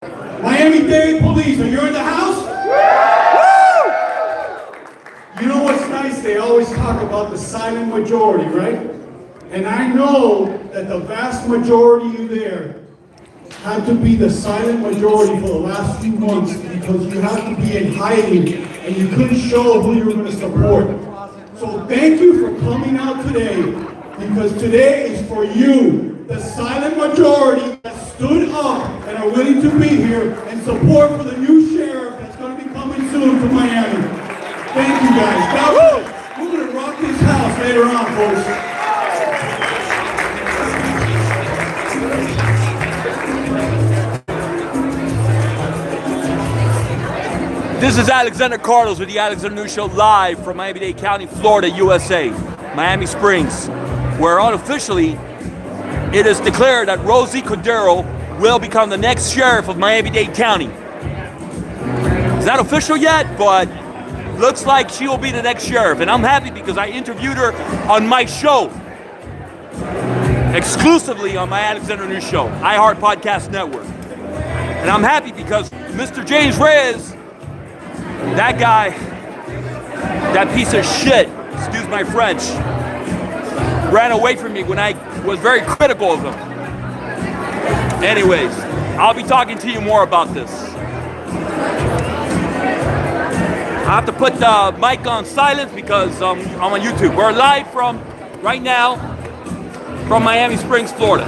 Miami-Dade police, are you in the house? You know what's nice? They always talk about the silent majority, right? And I know that the vast majority of you there had to be the silent majority for the last few months because you had to be in hiding and you couldn't show who you were going to support. So thank you for coming out today, because today is for you, the silent majority that stood up and are willing to be here and support for the new sheriff that's going to be coming soon to Miami. Thank you guys. God bless. We're going to rock this house later on, folks. This is Alexander Carlos with the Alexander News Show live from Miami-Dade County, Florida, USA, Miami Springs, where unofficially it is declared that Rosie Cordero will become the next sheriff of Miami-Dade County. It's not official yet, but looks like she will be the next sheriff. And I'm happy because I interviewed her on my show, exclusively on my Alexander News Show, Iheart Podcast Network. And I'm happy because Mr. James Reyes, that guy, that piece of shit, excuse my French, ran away from me when I was very critical of him. Anyways, I'll be talking to you more about this. I have to put the mic on silence because I'm on YouTube. We're live right now, from Miami Springs, Florida.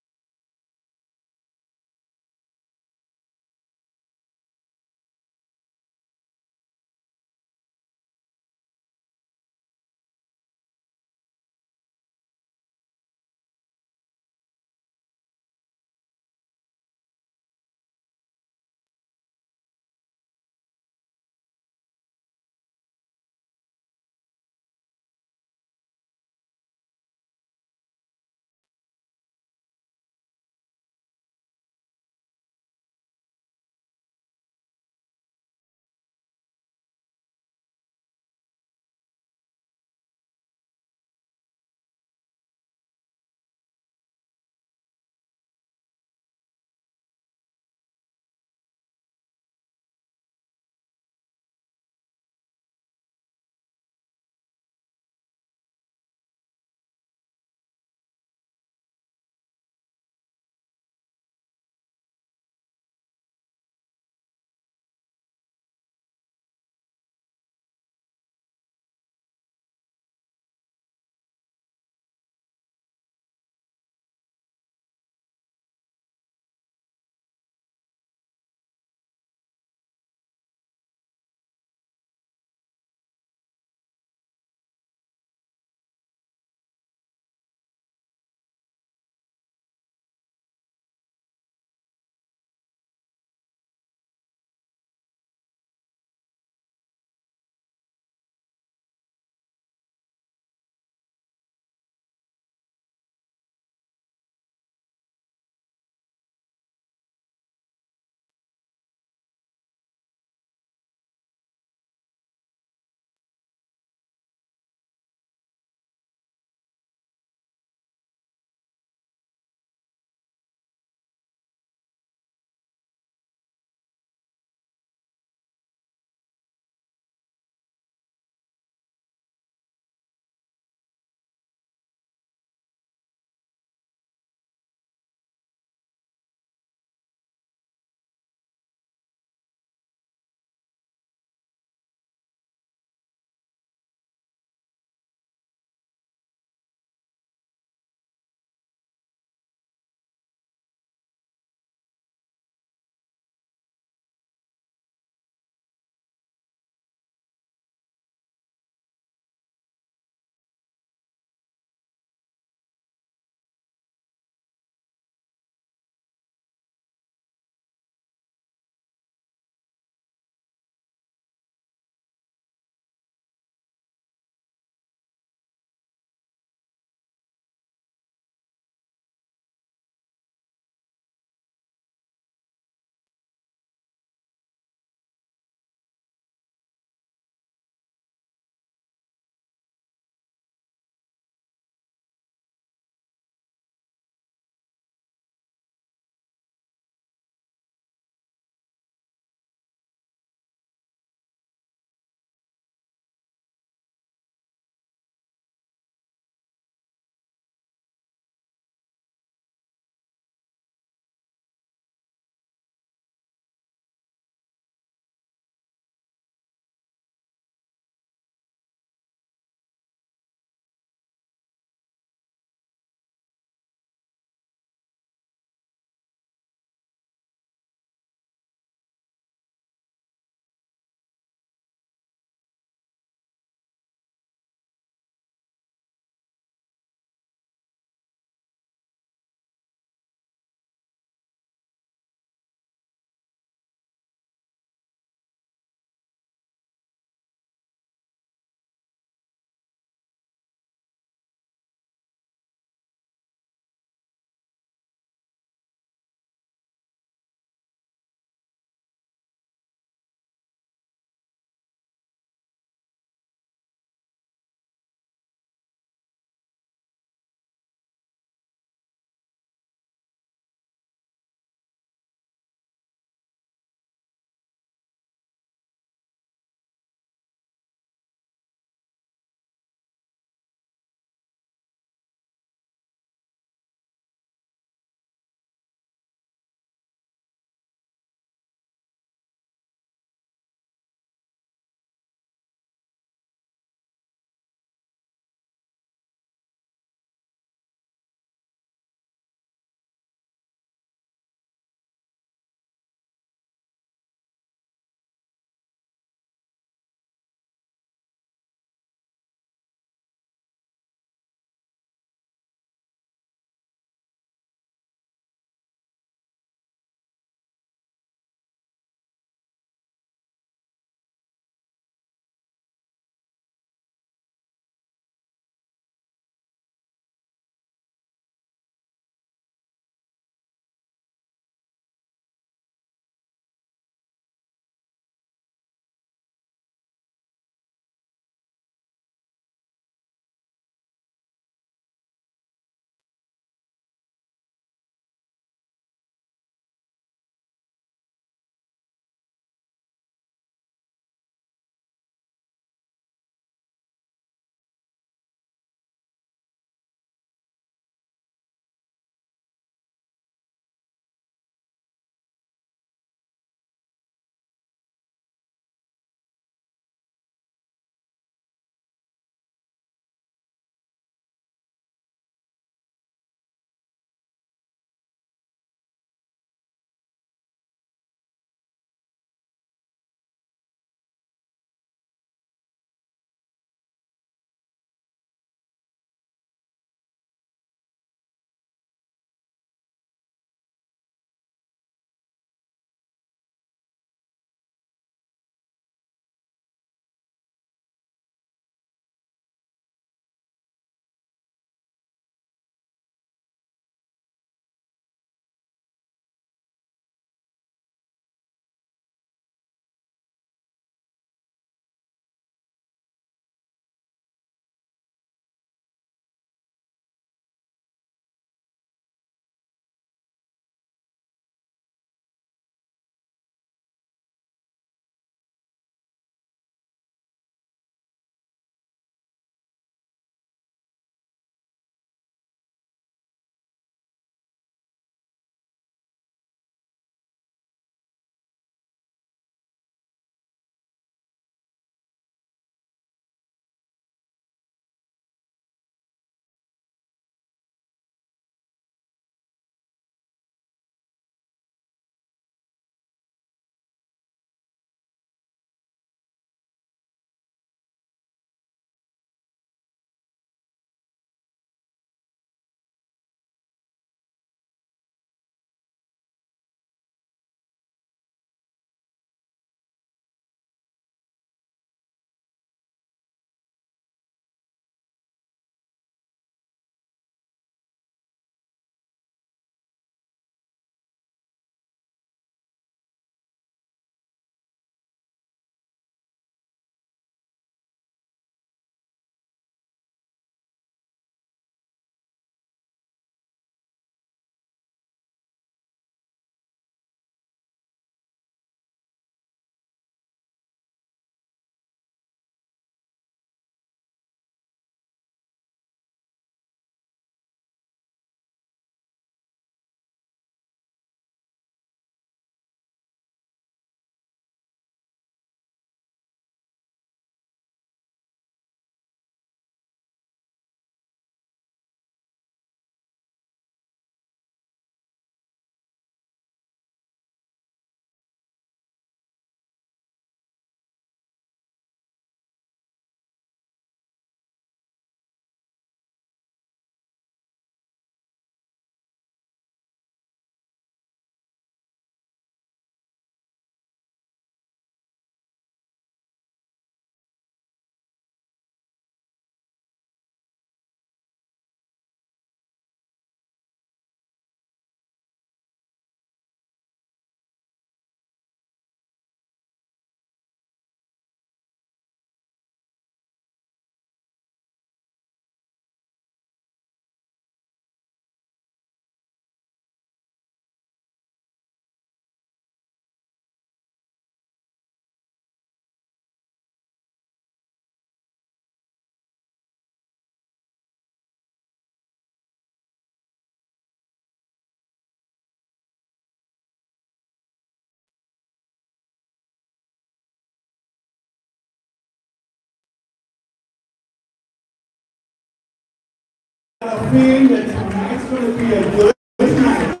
a feeling that tonight's going to be a good night.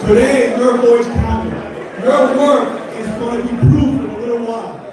Today, your voice counted. Your work is going to be proved in a little while.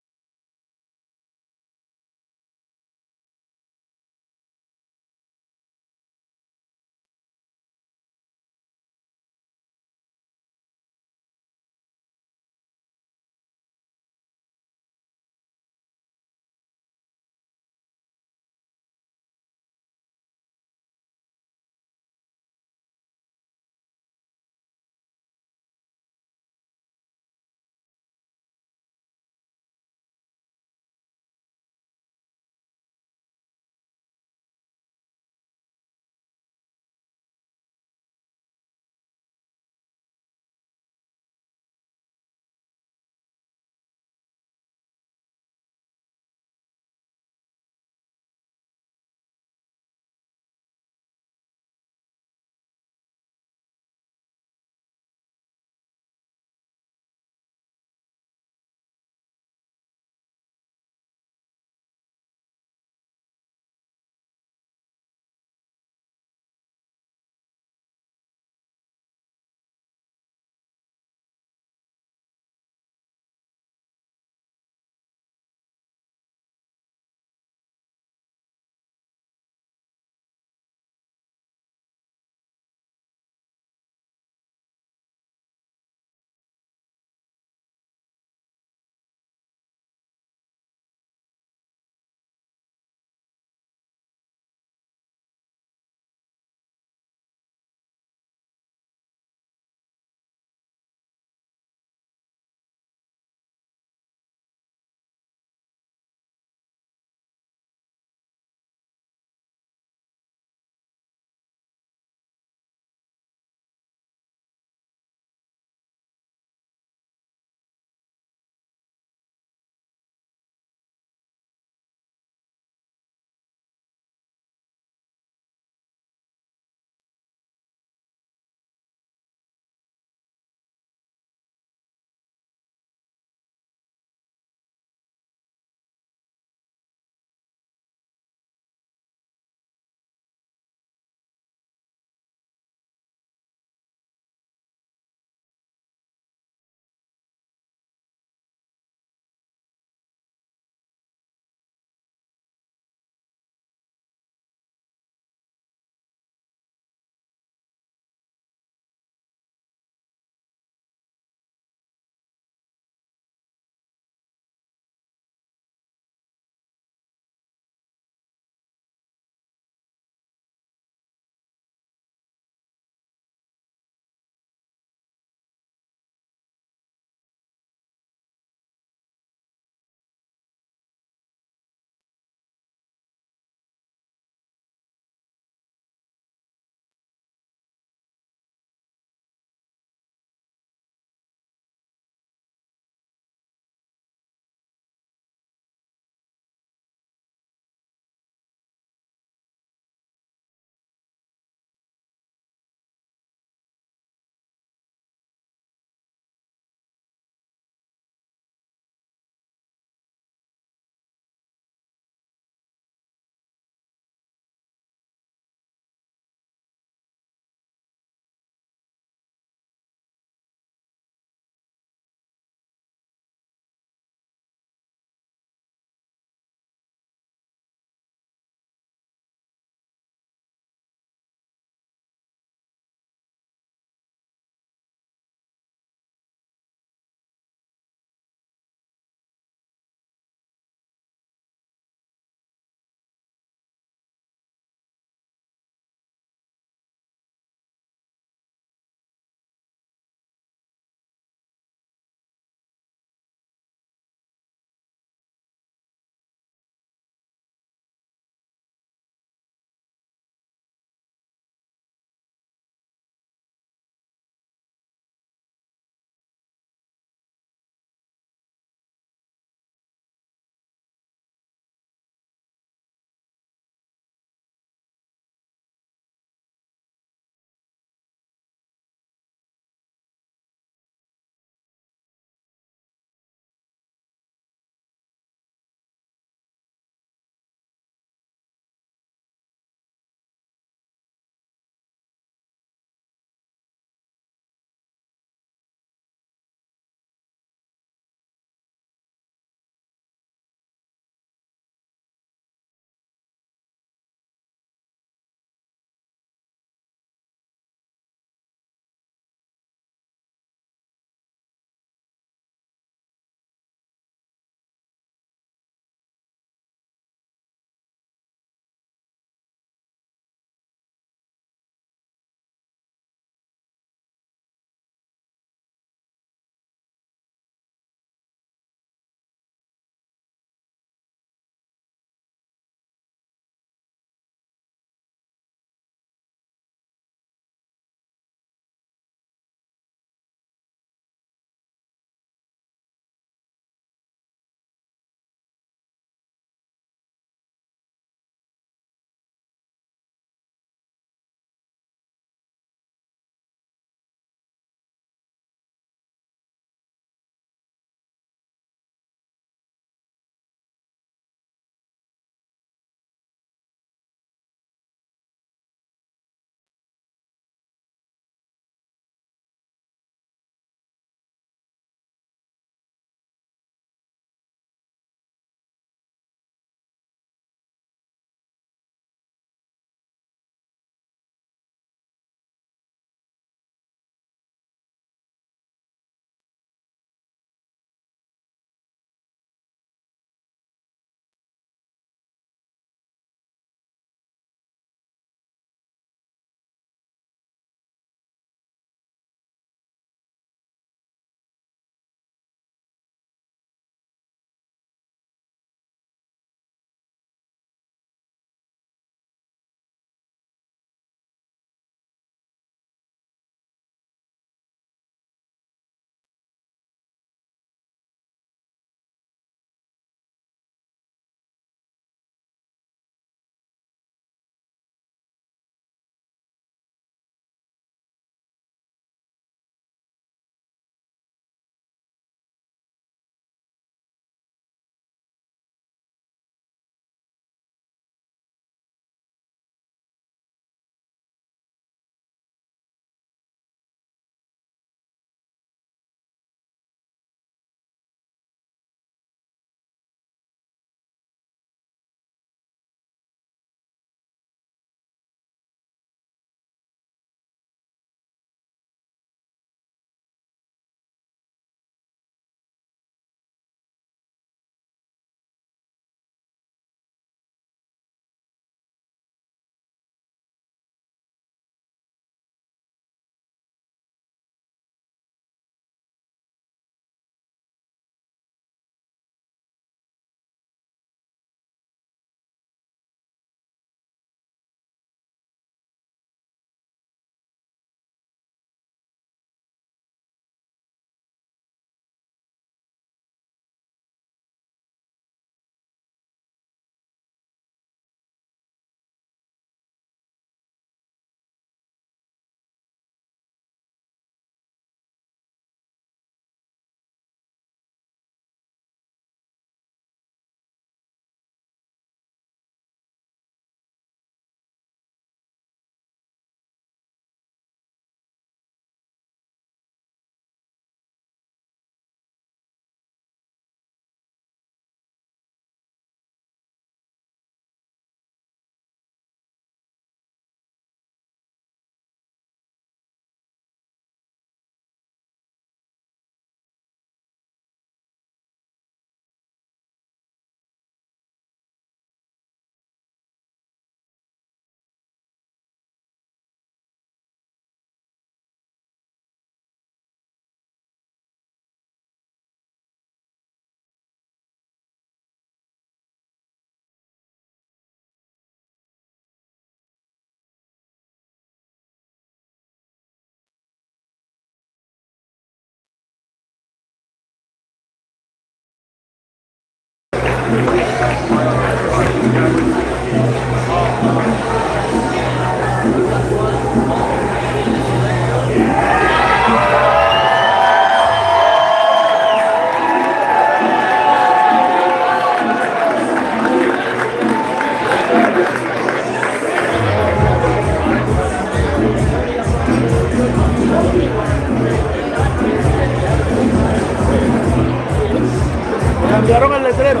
Cambiaron el letrero.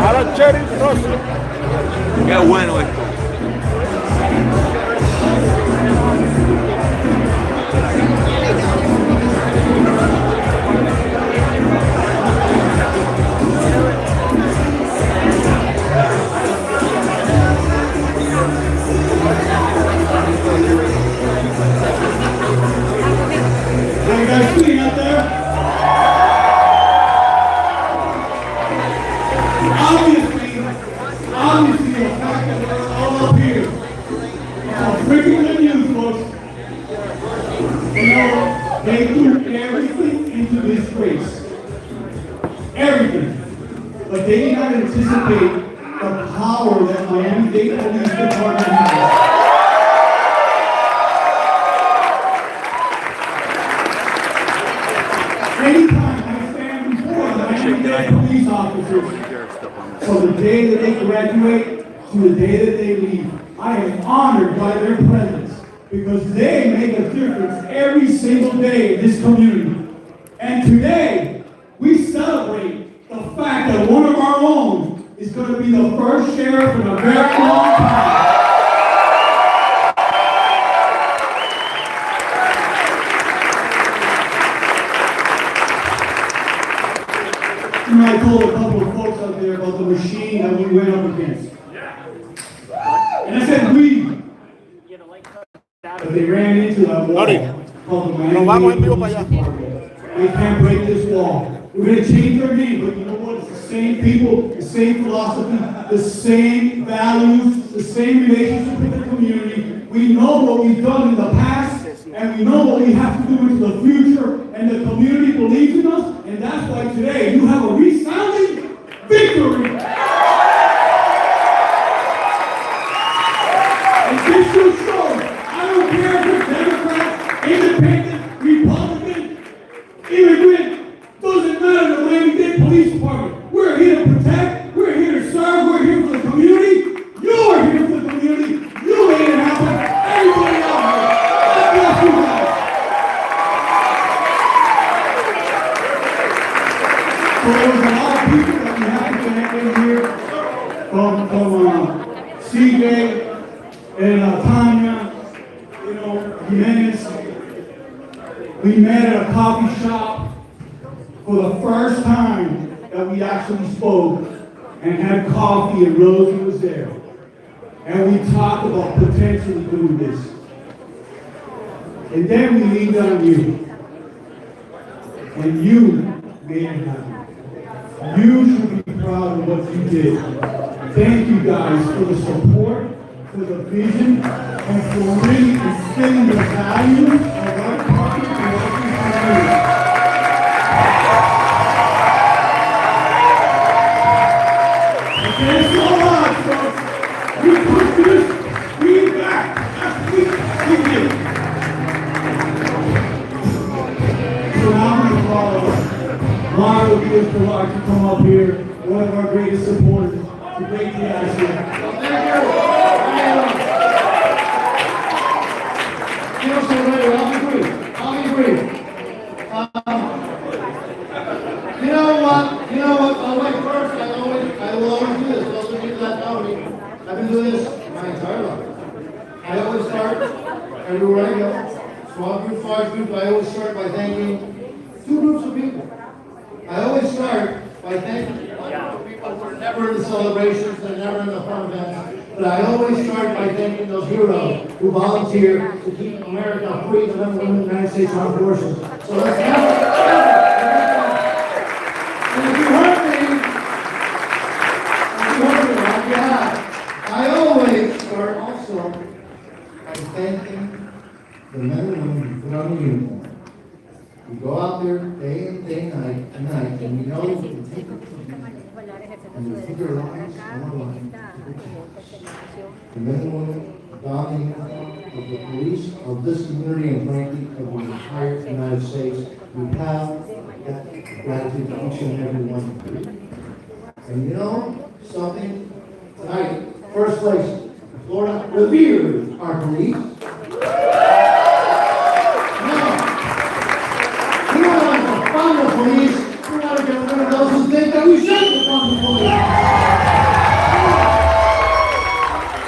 Ahora Cherry Rosie. Qué bueno esto. How you guys feeling out there? Obviously, the fact that we're all up here are freaking the news, folks. You know, they threw everything into this race. Everything. But they did not anticipate the power that Miami-Dade Police Department has. Anytime I stand before the Miami-Dade police officers, from the day that they graduate to the day that they leave, I am honored by their presence because they make a difference every single day in this community. And today, we celebrate the fact that one of our own is going to be the first sheriff in a very long time. You know, I told a couple of folks out there about the machine that we went up against. And I said we. But they ran into that wall called the Miami-Dade Police Department. They can't break this wall. We're going to change their name, but you know what? It's the same people, the same philosophy, the same values, the same relationship with the community. We know what we've done in the past, and we know what we have to do into the future, and the community believes in us, and that's why today you have a resounding victory. And this will show, I don't care if you're Democrat, Independent, Republican, immigrant, doesn't matter the Miami-Dade Police Department. We're here to protect, we're here to serve, we're here for the community. You're here for the community. You made it happen. Everybody out here. God bless you guys. So there was a lot of people that we had to connect in here from CJ and Tanya, you know, Jimenez. We met at a coffee shop for the first time that we actually spoke and had coffee, and Rosie was there. And we talked about potentially doing this. And then we leaned on you. And you made it happen. You should be proud of what you did. Thank you guys for the support, for the vision, and for really instilling the values of our department and our community. There's so much, folks. We put this, we back. That's we did. So now I'm going to follow Mario Diaz-Pilar to come up here, one of our greatest supporters. It's great to have you. Thank you. I'll be brief. You know what? First, I will always do this. Those of you that know me, I've been doing this my entire life. I always start everywhere I go. Small group, large group. I always start by thanking two groups of people. I always start by thanking one group of people who are never in the celebrations and never in the fun events. But I always start by thanking those heroes who volunteer to keep America free from the United States Armed Forces. So let's have it. And if you heard me, I always start also by thanking the men and women who put on the uniform. We go out there day and night, and we know we can take it from will keep your lives on the line. The men and women donning the uniform of the police of this community and frankly of the entire United States, we have that gratitude to each and every one of you. And you know something? Tonight, first place, Florida reveres our police. We don't like to fund the police. We want to get rid of those who think that we shouldn't fund the police.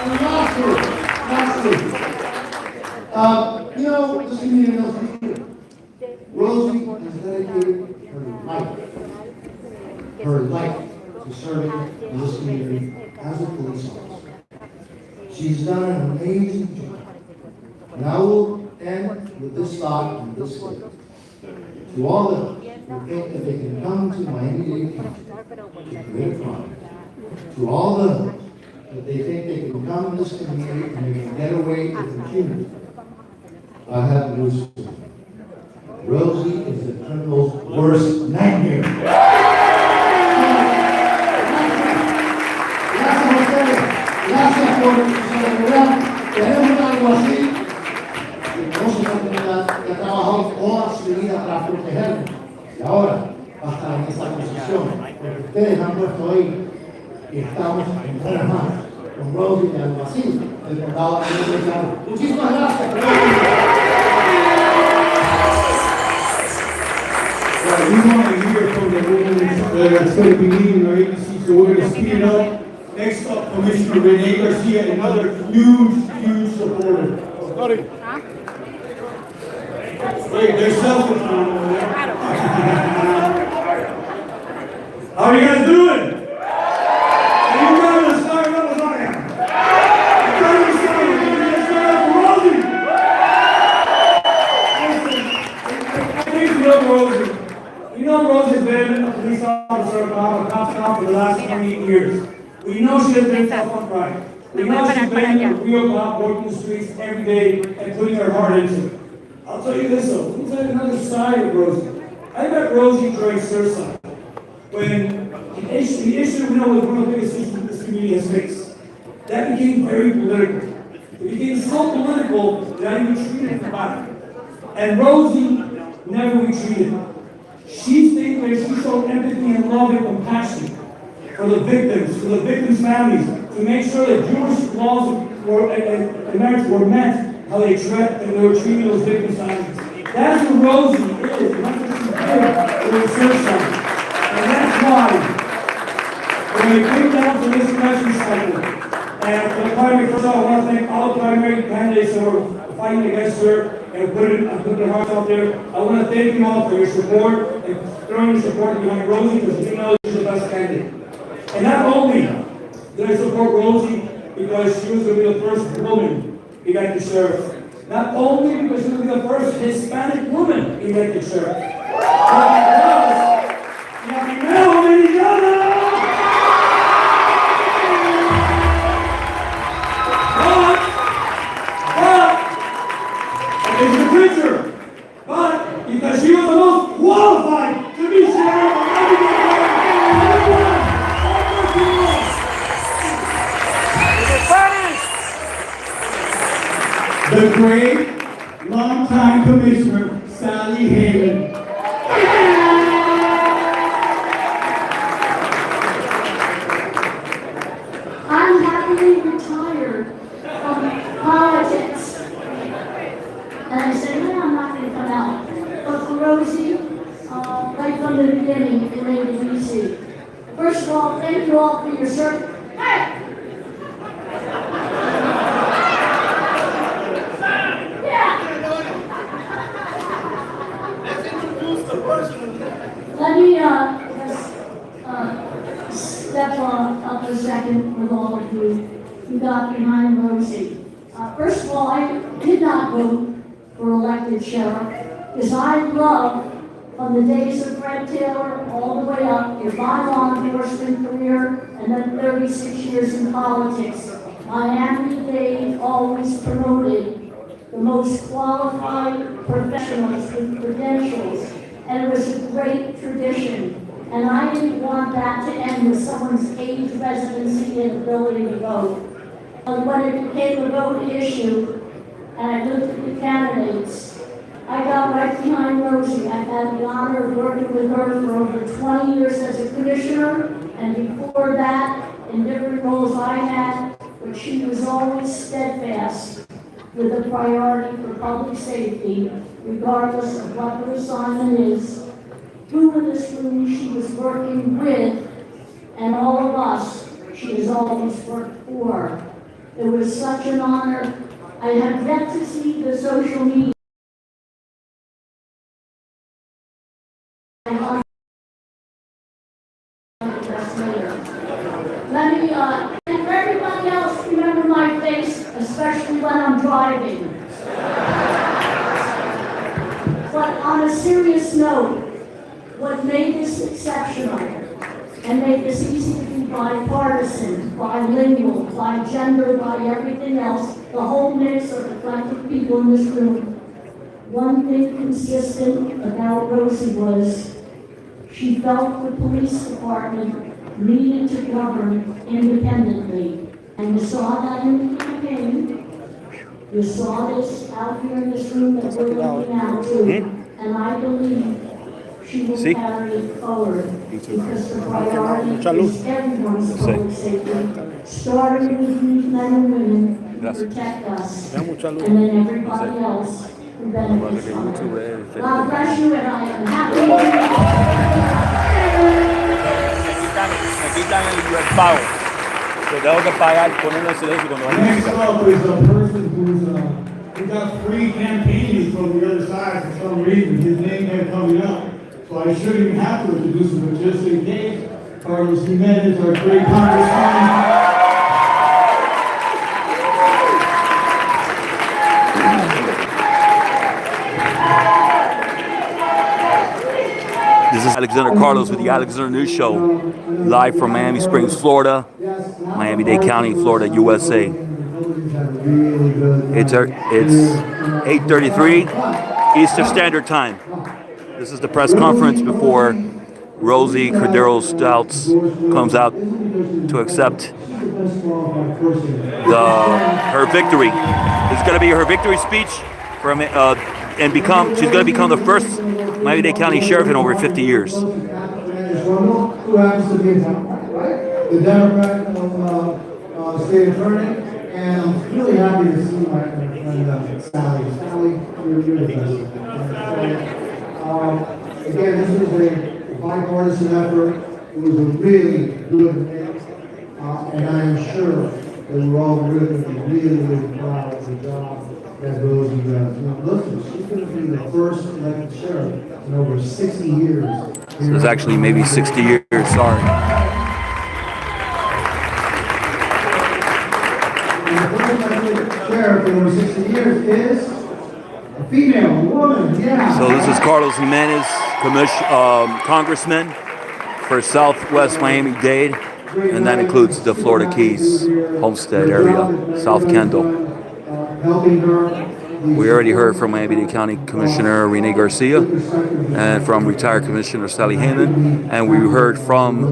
And lastly, you know, this community knows people. Rosie has dedicated her life to serving this community as a police officer. She's done an amazing job. And I will end with this thought and this statement. To all those who think that they can come to Miami-Dade County to commit a crime, to all those that they think they can come to this community and they can get away with impunity, I have news for you. Rosie is the criminal's worst nightmare. Gracias por su seguridad. Tenemos algo así. No se comunidad que ha trabajado toda su vida para protegernos. Y ahora va a estar en esta posición. Porque ustedes han puesto ahí y estamos en buenas manos. Con Rosie de Alguacil, del condado de Miami-Dade. Muchísimas gracias. We want to hear from the women that's going to be leading our agency, so we're going to speed it up. Next up, Commissioner Renee Garcia, another huge supporter. Wait, there's selfies going over there. How are you guys doing? Are you ready to start up as I am? I'm ready to start. Let's start up for Rosie. Listen, I think you know Rosie. You know Rosie's been a police officer, a cop for the last 28 years. We know she has been tough on crime. We know she's been a real cop working the streets every day and putting her heart into it. I'll tell you this though, let me tell you another side of Rosie. I met Rosie during Surfside when the issue we know was one of the biggest issues this community has faced. That became very political. It became so political that I even treated it bad. And Rosie never retreated. She stayed there, she showed empathy and love and compassion for the victims' families, to make sure that Jewish laws and marriage were met how they were treating those victims' families. That's what Rosie is, and that's what she did with Surfside. And that's why, when we came down to this election cycle, and for the primary, first of all, I want to thank all the primary candidates that were fighting against her and putting their hearts out there. I want to thank you all for your support and throwing your support behind Rosie, because we know she's the best candidate. And not only did I support Rosie because she was going to be the first woman elected sheriff, not only because she was going to be the first Hispanic woman elected sheriff, but because Miami-Dade. It's the picture, but because she was the most qualified to be sheriff of Miami-Dade. The great, longtime Commissioner, Sally Hayden. I'm happily retired from politics. And I said, no, I'm not going to come out. But for Rosie, right from the beginning, it made it easy. First of all, thank you all for your service. Hey! Let me just step up a second with all of you who got behind Rosie. First of all, I did not vote for elected sheriff because I love, from the days of Fred Taylor all the way up in my law enforcement career and then 36 years in politics, Miami-Dade always promoted the most qualified professionals with credentials. And it was a great tradition. And I didn't want that to end end with someone's age, residency, and ability to vote. And when it became a vote issue, and I looked at the candidates, I got right behind Rosie. I've had the honor of working with her for over 20 years as a commissioner, and before that, in different roles I had, but she was always steadfast with a priority for public safety, regardless of what her assignment is, who in this room she was working with, and all of us she has always worked for. It was such an honor. I have yet to see the social media. Let me, and for everybody else, remember my face, especially when I'm driving. But on a serious note, what made this exceptional and made this easy to be bipartisan, bilingual, by gender, by everything else, the whole mix of eclectic people in this room, one thing consistent about Rosie was she felt the police department needed to govern independently. And you saw that in the campaign. You saw this out here in this room that we're looking out to. And I believe she will carry it forward because the priority is everyone's public safety, starting with these men and women who protect us, and then everybody else who benefits from it. God bless you, and I am happy. Me quitan el pago. Yo tengo que pagar, ponerlo en silencio cuando van a Next musicar. up is a person who got free campaigning from the other side for some reason. His name kept coming up. So I shouldn't even have to introduce him, but just in case, Carlos Jimenez, our great congressman. This is Alexander Carlos with the Alexander News Show, live from Miami Springs, Florida, Miami-Dade County, Florida, USA. It's 8:33 Eastern Standard Time. This is the press conference before Rosie Cordero-Stutz comes out to accept her victory. It's going to be her victory speech from she's going to become the first Miami-Dade County Sheriff in over 50 years. Who happens to be the Democrat state attorney, and I'm really happy to see my friend Sally. Sally, you're the best. Again, this was a bipartisan effort. It was a really good mix, and I am sure that we're all really proud of the job that Rosie does. Now, listen, she's going to be the first elected sheriff in over 60 years. So it's actually maybe 60 years, sorry. And the first elected sheriff in over 60 years is a female, a woman, yeah. So this is Carlos Jimenez, congressman for Southwest Miami-Dade, and that includes the Florida Keys, Homestead area, South Kendall. Helping her. We already heard from Miami-Dade County Commissioner Rene Garcia and from retired Commissioner Sally Heyman, and we heard from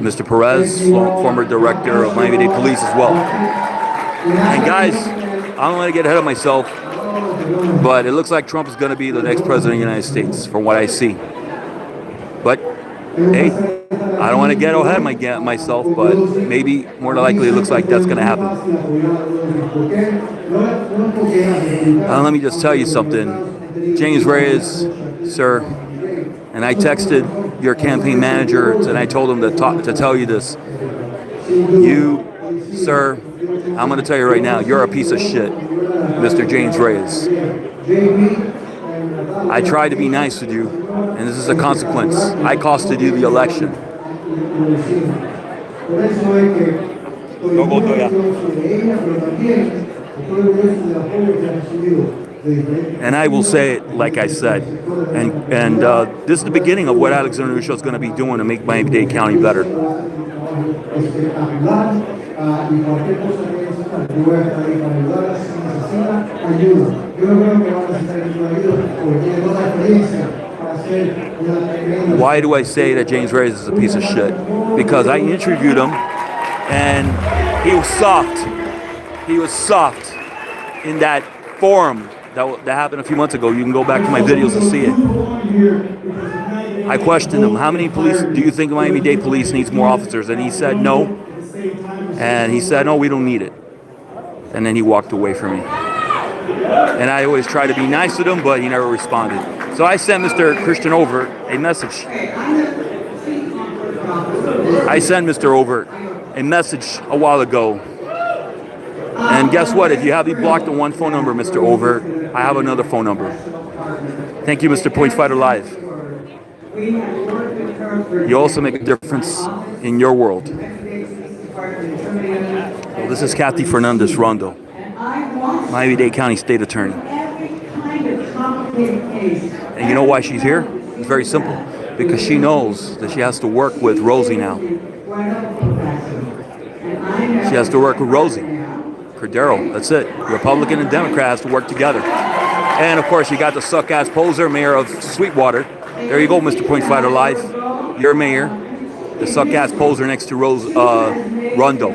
Mr. Perez, former director of Miami-Dade Police as well. And guys, I don't want to get ahead of myself, but it looks like Trump is going to be the next president of the United States, from what I see. But hey, I don't want to get ahead of myself, but maybe more than likely it looks like that's going to happen. Let me just tell you something. James Reyes, sir, and I texted your campaign manager and I told him to tell you this. You, sir, I'm going to tell you right now, you're a piece of shit, Mr. James Reyes. I tried to be nice with you, and this is a consequence. I costed you the election. And I will say it like I said. And this is the beginning of what Alexander News Show is going to be doing to make Miami-Dade County better. Why do I say that James Reyes is a piece of shit? Because I interviewed him and he was soft. He was soft in that forum that happened a few months ago. You can go back to my videos to see it. I questioned him, how many police do you think Miami-Dade police needs more officers? And he said no. And he said, no, we don't need it. And then he walked away from me. And I always try to be nice to him, but he never responded. So I sent Mr. Christian Overt a message. I sent Mr. Overt a message a while ago. And guess what? If you have me blocked on one phone number, Mr. Overt, I have another phone number. Thank you, Mr. Point Fighter Live. You also make a difference in your world. Well, this is Kathy Fernandez Rondo, Miami-Dade County State Attorney. And you know why she's here? It's very simple. Because she knows that she has to work with Rosie now. She has to work with Rosie Cordero. That's it. Republican and Democrat has to work together. And of course, you got the suck-ass poser, mayor of Sweetwater. There you go, Mr. Point Fighter Live. Your mayor. The suck-ass poser next to Rondo.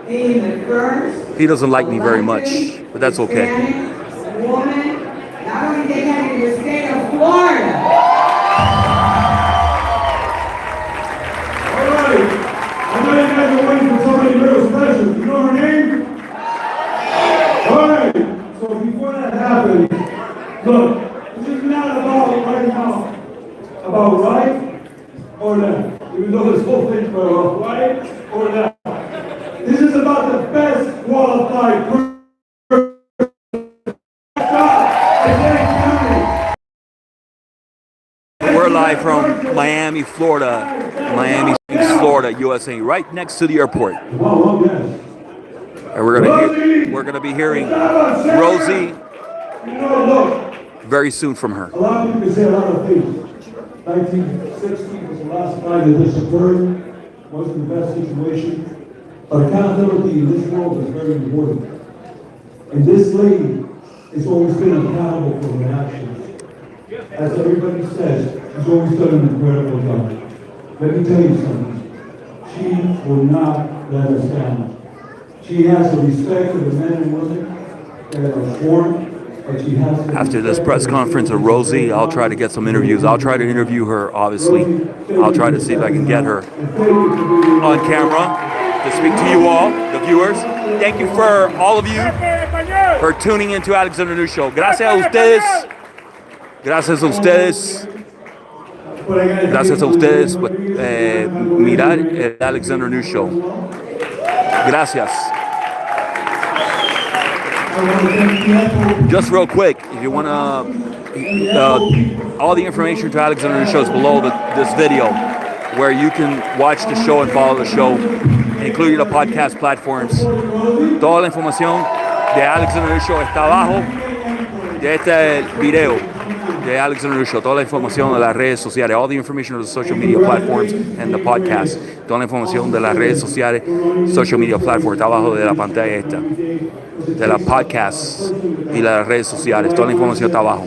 He doesn't like me very much, but that's okay. You know her name? All right. So before that happens, look, this is not about right now, about right or left. Even though this whole thing's about right or left. This is about the best qualified person. We're live from Miami, Florida. Miami, Florida, USA, right next to the airport. And we're gonna be hearing Rosie very soon from her. A lot of people say a lot of things. 1960 was the last time that this occurred. Wasn't the best situation. But accountability in this world is very important. And this lady has always been accountable for her actions. As everybody says, she's always done an incredible job. Let me tell you something. She will not let us down. She has the respect of the men and women that are sworn, but she has the After this press conference of Rosie, I'll try to get some interviews. I'll try to interview her, obviously. I'll try to see if I can get her on camera to speak to you all, the viewers. Thank you for all of you for tuning into Alexander News Show. Gracias a ustedes. Gracias a ustedes. Gracias a ustedes por mirar el Alexander News Show. Gracias. Just real quick, if you want to, all the information to Alexander News Show is below this video, where you can watch the show and follow the show, including the podcast platforms. Toda la información de Alexander News Show está abajo de este video. The Alexander News Show, toda la información de las redes sociales, all the information of the social media platforms and the podcast, toda la información de las redes sociales, social media platforms, está abajo de la pantalla esta, de las podcasts y las redes sociales, toda la información está abajo.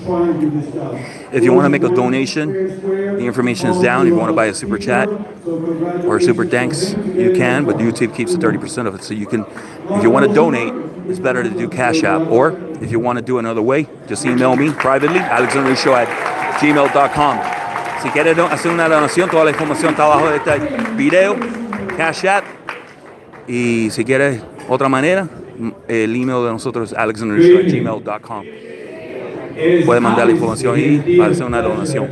If you want to make a donation, the information is down. If you want to buy a super chat or a super thanks, you can, but YouTube keeps the 30% of it. So you can, if you want to donate, it's better to do Cash App. Or if you want to do another way, just email me privately, alexandernewshow@gmail.com. Si quieres hacer una donación, toda la información está abajo de este video, Cash App. Y si quieres otra manera, el email de nosotros es alexandernewshow@gmail.com. Puede mandar la información y para hacer una donación.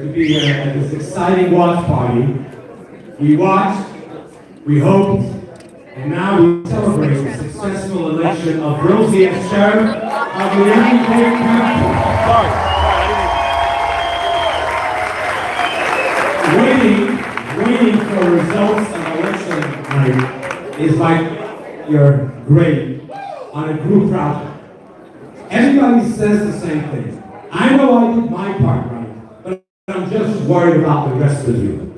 We watched, we hoped, and now we celebrate the successful election of Rosie as sheriff of Miami-Dade County. Waiting for results of election night is like your grade on a group project. Everybody says the same thing. I know I did my part right, but I'm just worried about the rest of you.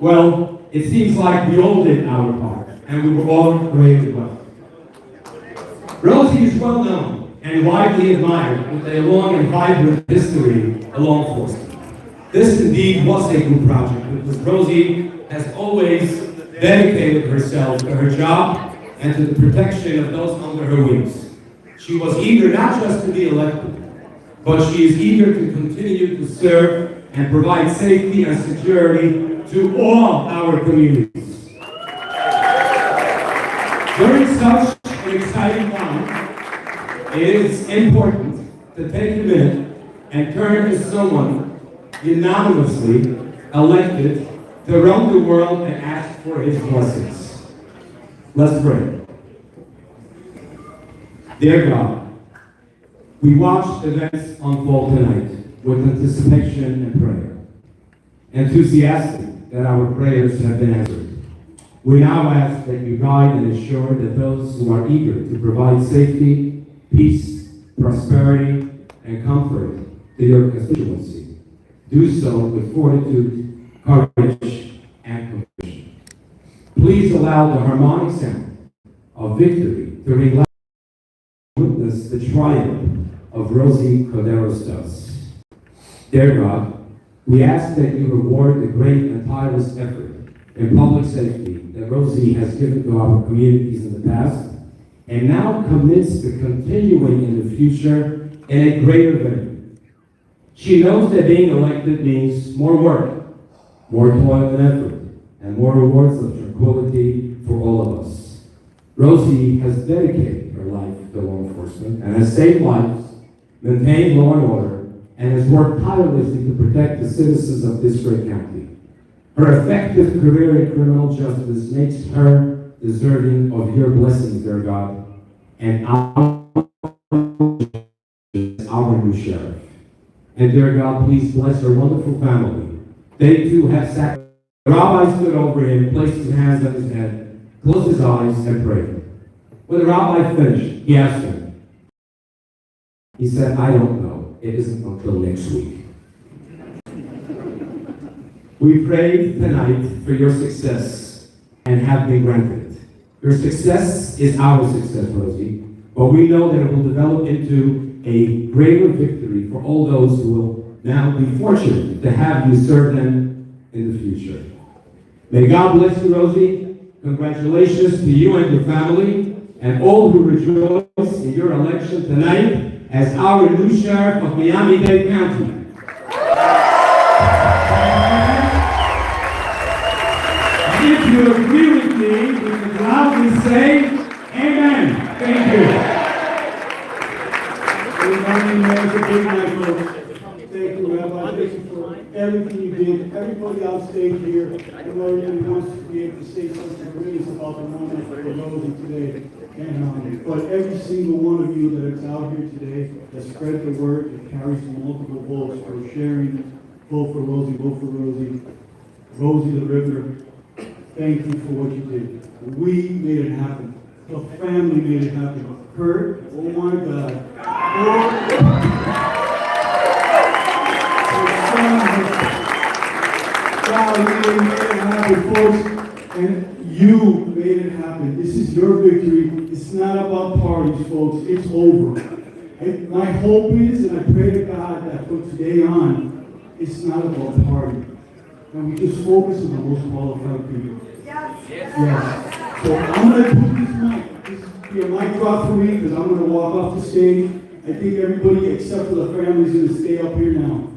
Well, it seems like we all did our part, and we were all graded well. Rosie is well known and widely admired with a long and vibrant history of law enforcement. This indeed was a good project because Rosie has always dedicated herself to her job and to the protection of those under her wings. She was eager not just to be elected, but she is eager to continue to serve and provide safety and security to all our communities. During such an exciting time, it is important to take a minute and turn to someone unanimously elected to run the world and ask for his blessings. Let's pray. Dear God, we watched events unfold tonight with anticipation and prayer, enthusiastic that our prayers have been answered. We now ask that you guide and assure that those who are eager to provide safety, peace, prosperity, and comfort to your constituency do so with fortitude, courage, and conviction. Please allow the harmonic sound of victory to ring loud and witness the triumph of Rosie Cordero-Stutz. Dear God, we ask that you reward the great and tireless effort in public safety that Rosie has given to our communities in the past, and now commits to continuing in the future in a greater venue. She knows that being elected means more work, more toil and effort, and more rewards of tranquility for all of us. Rosie has dedicated her life to law enforcement and has saved lives, maintained law and order, and has worked tirelessly to protect the citizens of this great county. Her effective career in criminal justice makes her deserving of your blessings, dear God, and our new sheriff. And dear God, please bless her wonderful family. They too have sat. The rabbi stood over him, placed his hands on his head, closed his eyes, and prayed. When the rabbi finished, he asked him. He said, I don't know. It isn't until next week. We prayed tonight for your success and have been granted. Your success is our success, Rosie, but we know that it will develop into a greater victory for all those who will now be fortunate to have you serve them in the future. May God bless you, Rosie. Congratulations to you and your family and all who rejoice in your election tonight as our new sheriff of Miami-Dade County. If you agree with me, we can loudly say, Amen. Thank you. It's a big night, folks. Thank you, Rabbi. Thank you for everything you did. Everybody on stage here, and Lord, really wants to be able to say something really about the moment for Rosie today. And but every single one of you that is out here today that spread the word, that carries multiple votes for sharing, vote for Rosie, vote for Rosie, Rosie the River. Thank you for what you did. We made it happen. The family made it happen. Kurt, oh my God. God, you made it happen, folks. And you made it happen. This is your victory. It's not about parties, folks. It's over. And my hope is, and I pray to God that from today on, it's not about party. And we just focus on the most qualified people. Yes. So I'm going to put this mic. This will be a mic drop for me because I'm going to walk off the stage. I think everybody except for the family is going to stay up here now.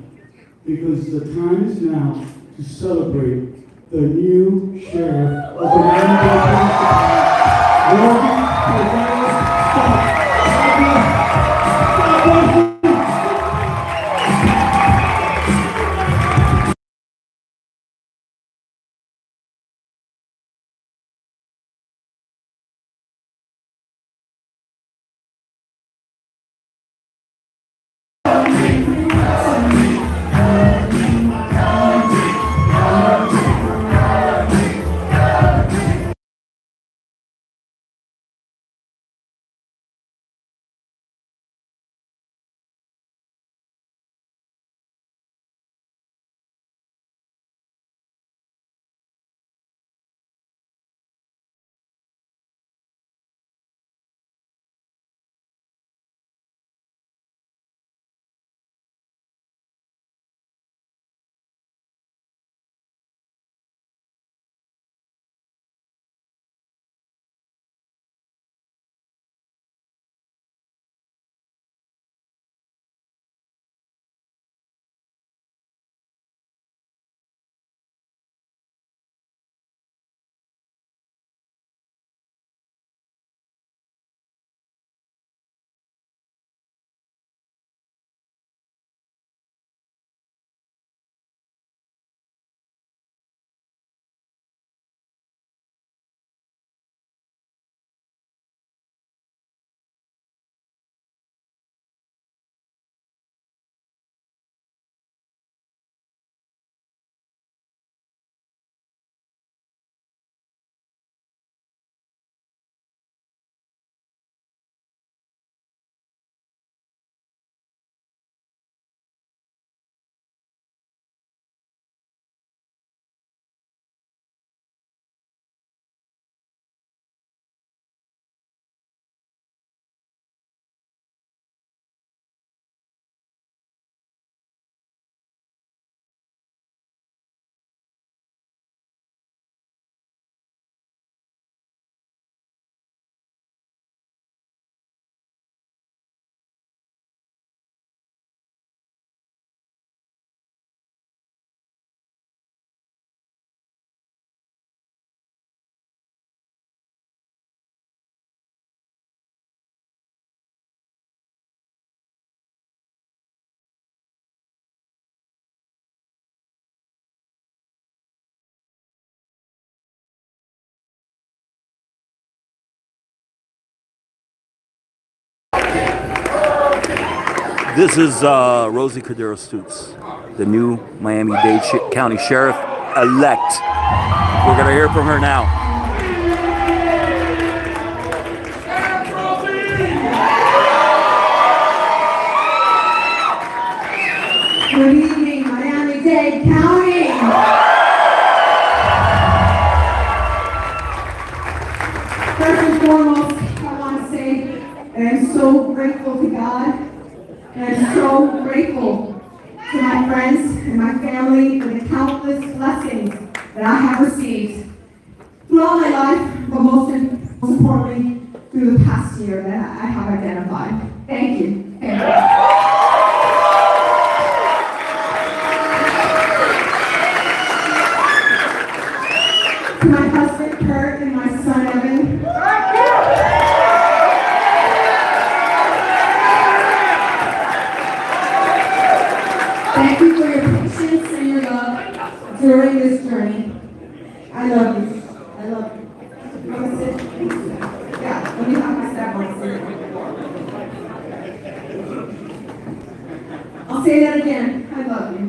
Because the time is now to celebrate the new sheriff of the Miami-Dade County. This is Rosie Cordero-Stutz, the new Miami-Dade County Sheriff-elect. We're going to hear from her now. Good evening, Miami-Dade County. First and foremost, I want to say that I'm so grateful to God, and I'm so grateful to my friends and my family for the countless blessings that I have received throughout my life, but most importantly, through the past year that I have identified. Thank you. Thank you. To my husband Kurt and my son Evan. Thank you for your patience and your love during this journey. I love you. I love you. You want to sit? Yeah, let me have my step on sit. I'll say that again. I love you.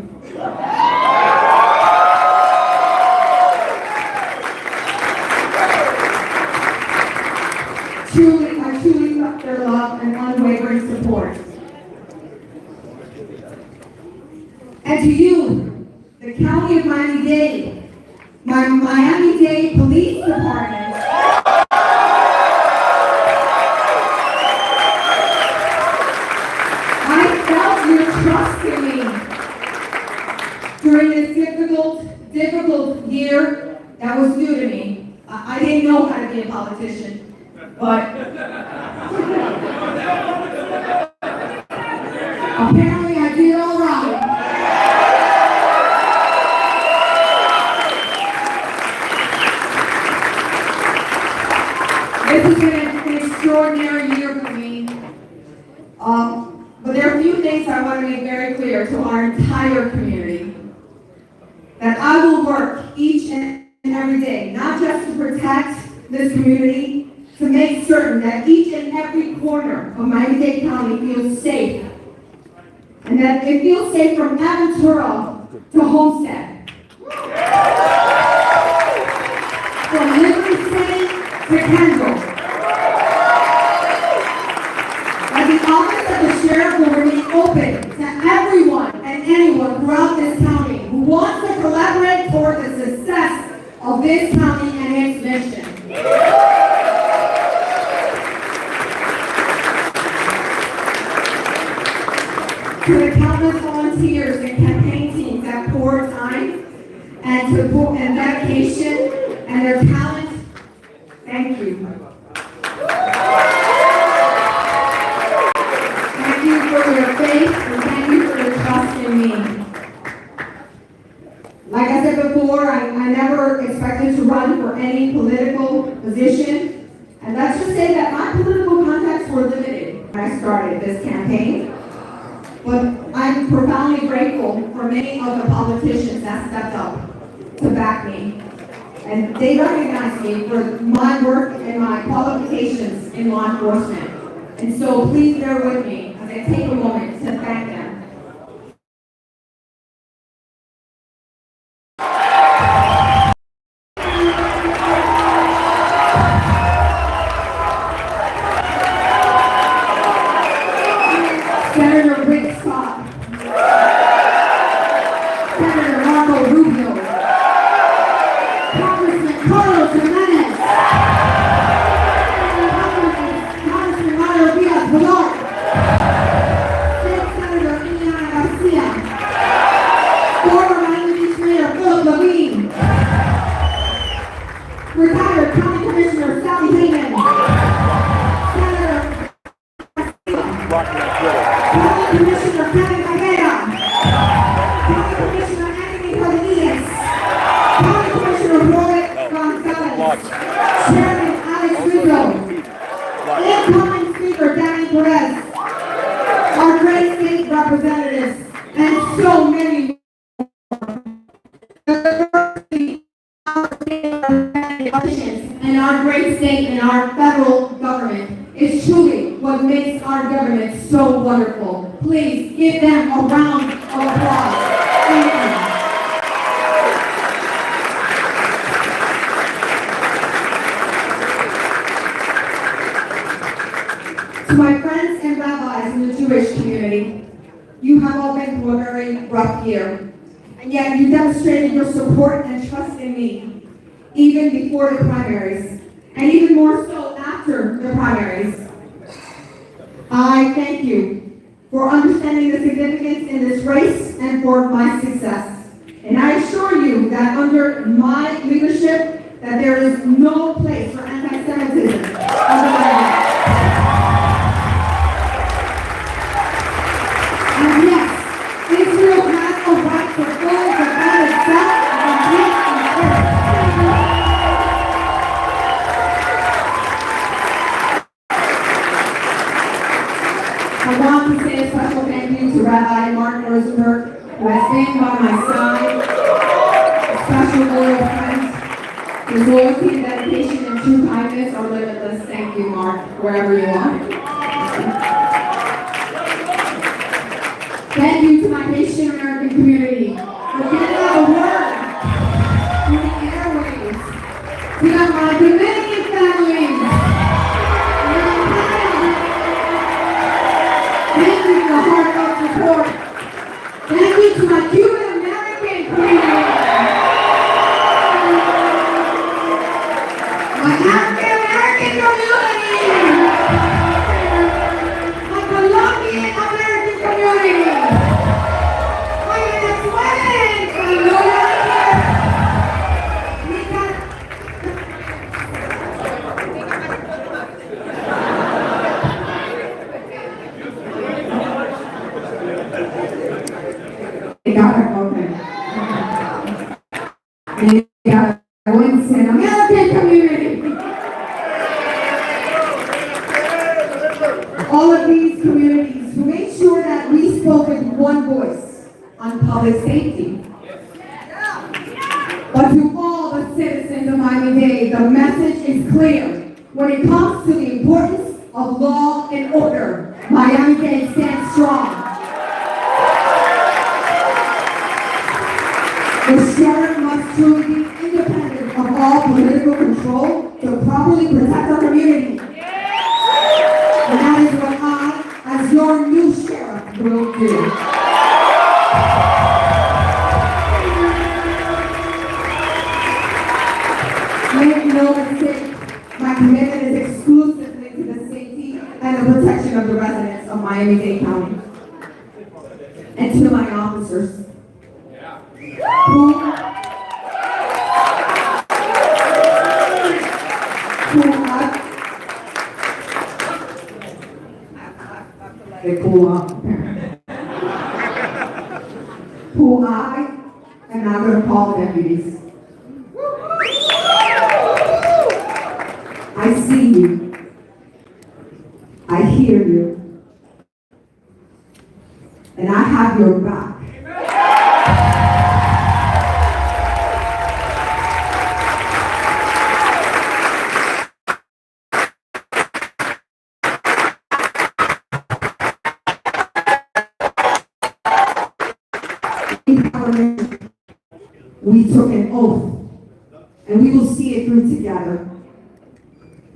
I truly love their love and unwavering support. And to you, the County of Miami-Dade, my Miami-Dade Police Department, I felt your trust in me during this difficult year that was new to me. I didn't know how to be a politician. But apparently I did all right. This has been an extraordinary year for me. But there are a few things I want to make very clear to our entire community. That I will work each and every day, not just to protect this community, to make certain that each and every corner of Miami-Dade County feels safe. And that it feels safe from Aventura to Homestead. From Liberty City to Kendall. That the office of the sheriff will remain open to everyone and anyone throughout this county who wants to collaborate toward the success of this county and its mission. To the countless volunteers and campaign teams that pour time and dedication and their talent, thank you. Thank you for your faith and thank you for your trust in me. Like I said before, I never expected to run for any political position, and let's just say that my political contacts were limited when I started this campaign. But I'm profoundly grateful for many of the politicians that stepped up to back me. And they recognize me for my work and my qualifications in law enforcement. And so please bear with me as I take a moment to thank them. Senator Rick Scott, Senator Marco Rubio, Congressman Carlos Jimenez, Congressman Mario Diaz-Balart, State Senator Iheart Garcia, former Miami Beach Mayor Philip Levine, retired County Commissioner Sally Hayman, Senator County Commissioner Kevin Cabrera, County Commissioner Anthony Rodriguez, County Commissioner Robert Gonzalez, Chairman Alex Rizzo, incoming Speaker Danny Perez, our great state representatives, and so many more. And our great state and our federal government is truly what makes our government so wonderful. Please give them a round of applause. Thank you. To my friends and rabbis in the Jewish community, you have all been through a very rough year, and yet you demonstrated your support and trust in me, even before the primaries, and even more so after the primaries. I thank you for understanding the significance in this race and for my success. And I assure you that under my leadership, that there is no place for anti-Semitism under my life. And yes, Israel has a right to fully defend itself and peace and earth. I want to say a special thank you to Rabbi Mark Rosenberg, who has been by my side, a special loyal friend. His loyalty and dedication and true kindness are limitless. Thank you, Mark, wherever you are. Thank you to my Haitian American community for getting out a word through the airwaves. To my Dominican families. Thank you for the heartfelt support. Thank you to my Cuban American community. My African American community. My Colombian American community. My Venezuelan American community. All of these communities who made sure that we spoke with one voice on public safety. But to all the citizens of Miami-Dade, the message is clear. When it comes to the importance of law and order, Miami-Dade stands strong. The sheriff must truly be independent of all political control to properly protect our community. And that is what I, as your new sheriff, will do. Make no mistake, my commitment is exclusively to the safety and the protection of the residents of Miami-Dade County. And to my officers, who I am not going to call deputies. I see you. I hear you. And I have your back. We took an oath, and we will see it through together.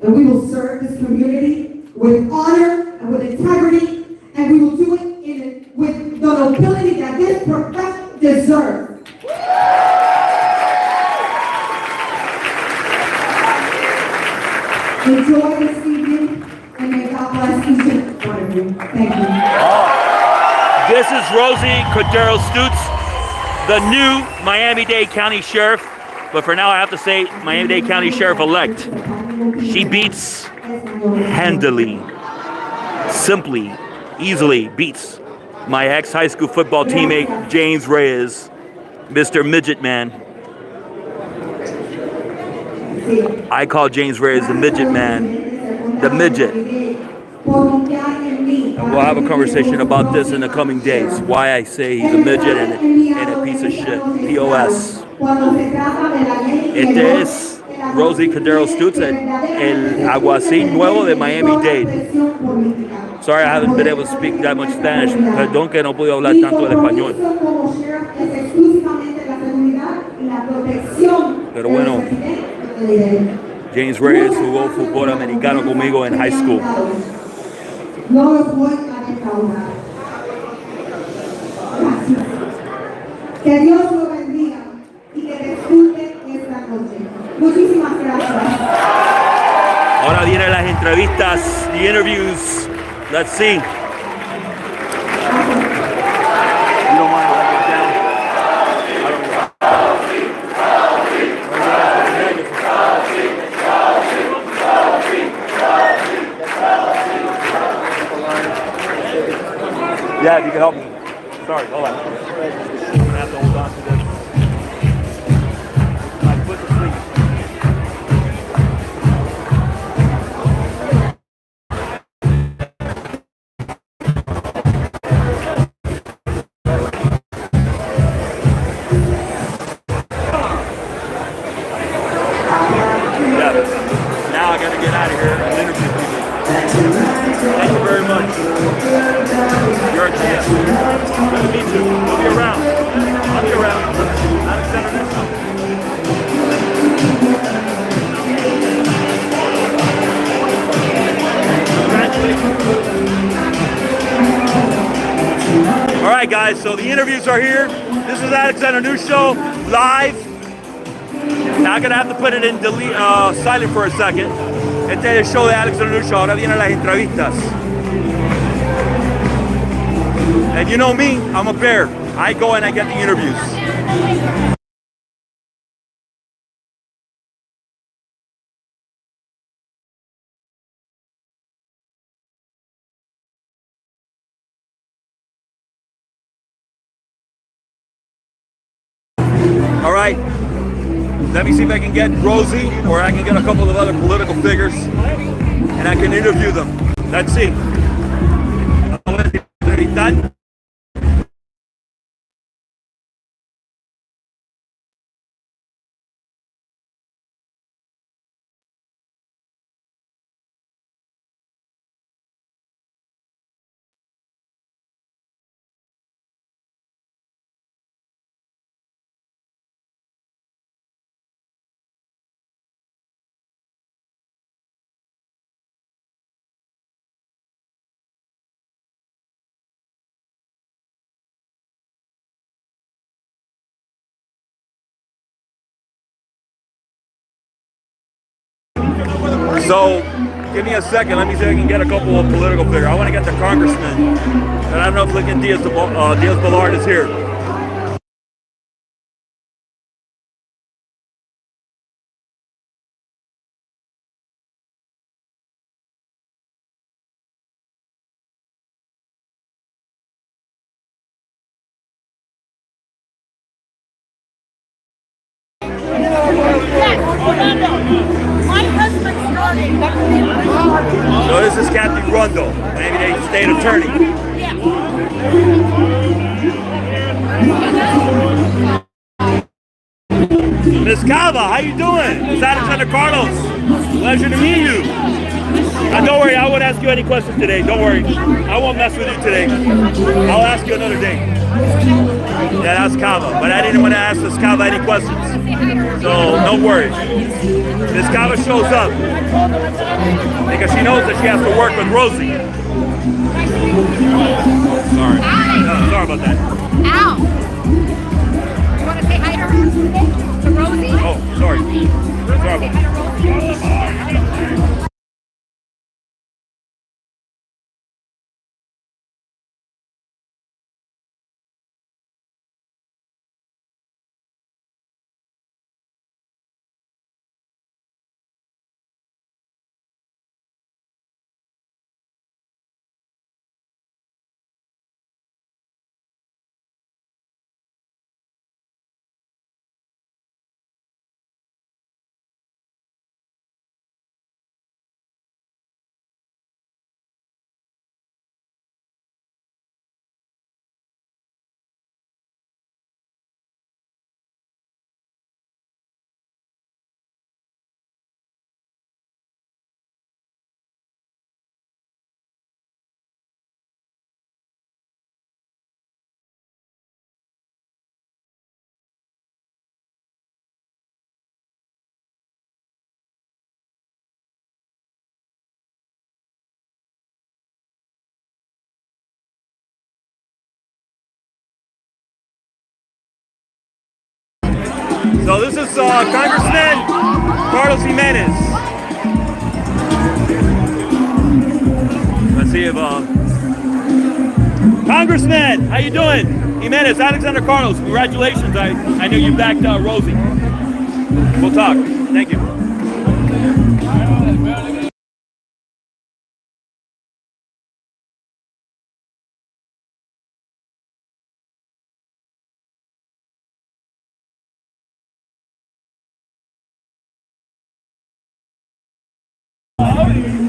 And we will serve this community with honor and with integrity, and we will do it with the nobility that this profession deserves. Enjoy this evening, and may God bless each and one of you. Thank you. This is Rosie Cordero-Stutz, the new Miami-Dade County Sheriff, but for now I have to say Miami-Dade County Sheriff-elect. She beats handily, simply, easily beats my ex-high school football teammate, James Reyes, Mr. Midget Man. I call James Reyes the Midget Man, the Midget. And we'll have a conversation about this in the coming days. Why I say he's a midget and a piece of shit. POS. Este es Rosie Cordero-Stutz, el alguacil nuevo de Miami-Dade. Sorry, I haven't been able to speak that much Spanish. Perdón que no puedo hablar tanto el español. Pero bueno, James Reyes jugó fútbol americano conmigo en high school. No los voy a defraudar. Gracias. Que Dios lo bendiga y que disfrute esta noche. Muchísimas gracias. Ahora vienen las entrevistas, the interviews. Let's see. You don't mind if I get down? I don't know. Yeah, if you can help me. Sorry, hold on. I'm gonna have to hold on to this. I put the sleep. Now I got to get out of here and interview people. Thank you very much. You're a champ. Good to meet you. We'll be around. I'll be around. Alexander Newsom. All right, guys. So the interviews are here. This is Alexander News Show live. Now I'm gonna have to put it in delete, silent for a second. Este es el show de Alexander News Show. Ahora vienen las entrevistas. And you know me, I'm a bear. I go and I get the interviews. All right. Let me see if I can get Rosie or I can get a couple of other political figures and I can interview them. Let's see. So, give me a second. Let me see if I can get a couple of political figures. I want to get the congressman. And I don't know if Lincoln Diaz-Balart is here. My husband started. So this is Kathy Rundle, Miami-Dade State Attorney. Miss Cava, how you doing? It's Alexander Carlos. Pleasure to meet you. Don't worry, I won't ask you any questions today. Don't worry. I won't mess with you today. I'll ask you another day. Yeah, that's Cava. But I didn't want to ask Miss Cava any questions. So no worries. Miss Cava shows up because she knows that she has to work with Rosie. Sorry. Sorry about that. Ow! You want to say hi to her? To Rosie? Oh, sorry. Sorry about that. So this is Congressman Carlos Jimenez. Let's see if Congressman, how you doing? Jimenez, Alexander Carlos, congratulations. I knew you backed Rosie. We'll talk. Thank you.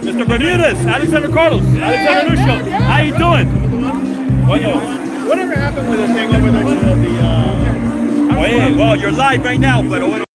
Mr. Bermudez, Alexander Carlos, Alexander Nusho, how you doing? Whatever happened with the thing over there to the, Oye, well, you're live right now, pero bueno.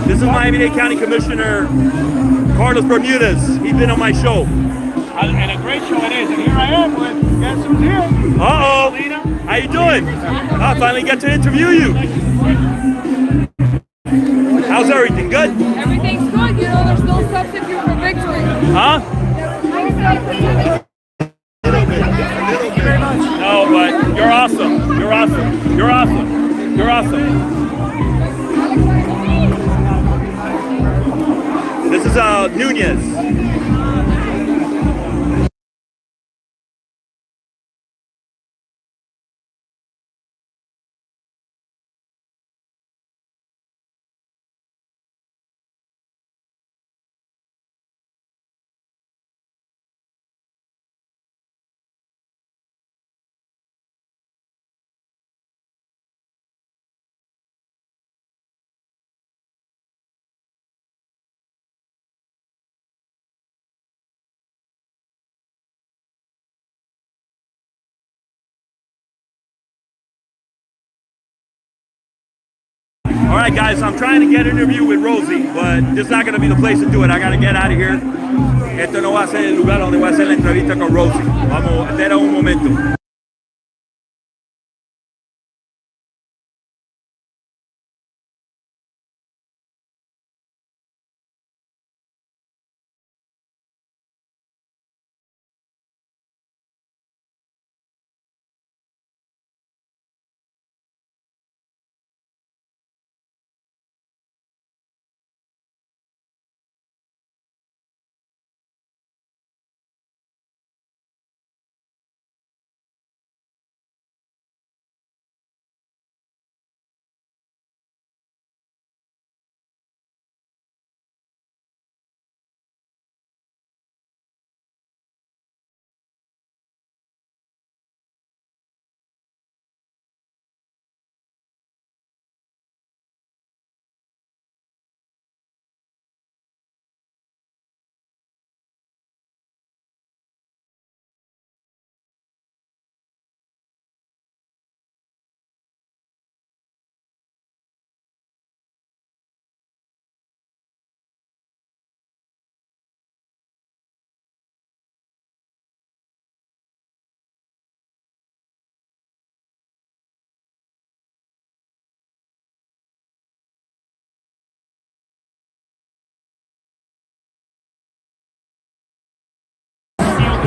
This is Miami-Dade County Commissioner Carlos Bermudez. He's been on my show. and a great show it is. And here I am with, guess who's here? Uh-oh. How you doing? I finally get to interview you. How's everything? Good? Everything's good. You know, there's no substitute for victory. Huh? Thank you very much. No, but you're awesome. You're awesome. You're awesome. You're awesome. This is Nunez. All right, guys, I'm trying to get an interview with Rosie, but this is not going to be the place to do it. I got to get out of here. Esto no va a ser el lugar donde voy a hacer la entrevista con Rosie. Vamos, espera un momento.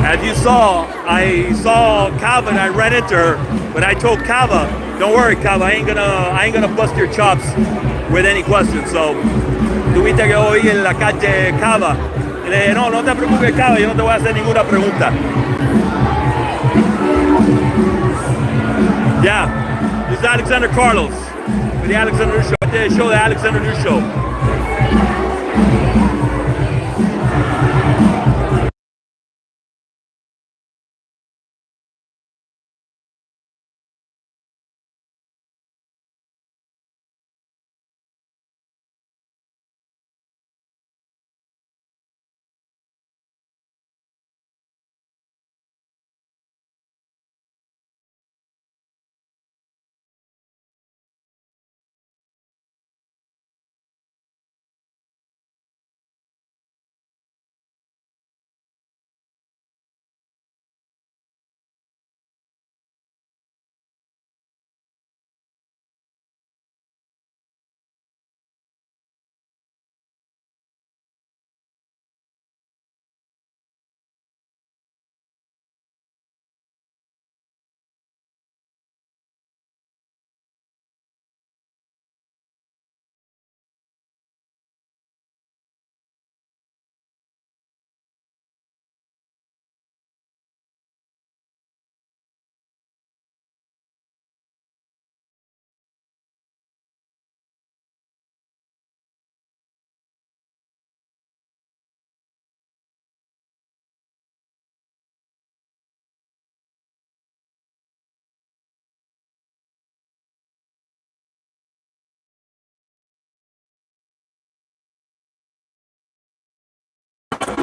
As you saw, I saw Kava and I ran into her, but I told Kava, don't worry, Kava, I ain't gonna bust your chops with any questions. So, tuviste que oír en la calle Kava. Y le dije, no, no te preocupes, Kava, yo no te voy a hacer ninguna pregunta. Yeah, this is Alexander Carlos with the Alexander News Show. I did a show, the Alexander News Show.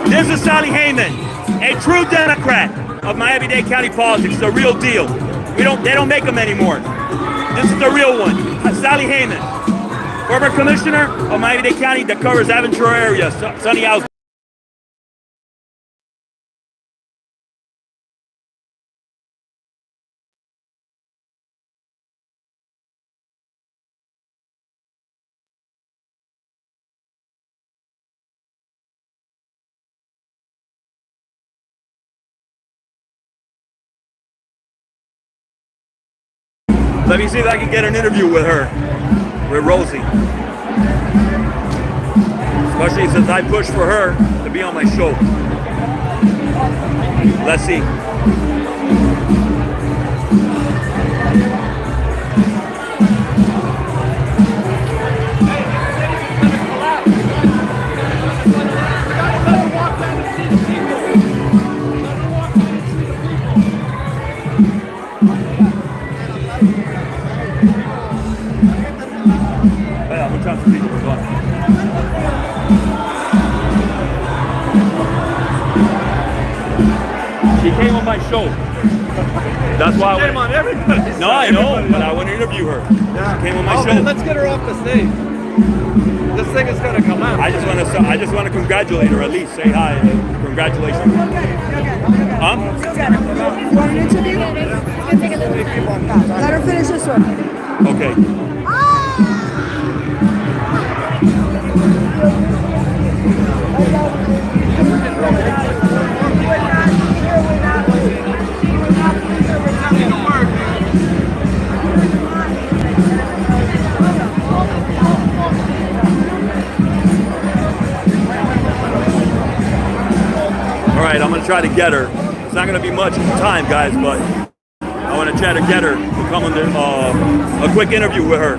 This is Sally Hayman, a true Democrat of Miami-Dade County politics, the real deal. They don't make them anymore. This is the real one. Sally Hayman, former commissioner of Miami-Dade County that covers Aventura area, Sunny House. Let me see if I can get an interview with her, with Rosie. Especially since I pushed for her to be on my show. Let's see. She came on my show. That's why I Shame on everybody. No, I know, but I want to interview her. Yeah. She came on my show. Man, let's get her off the stage. This thing is gonna come out. I just want to congratulate her at least. Say hi. Congratulations. Huh? You want an interview? It's gonna take a little time. Let her finish this one. Okay. All right, I'm gonna try to get her. It's not gonna be much time, guys, but I want to try to get her to come on a quick interview with her.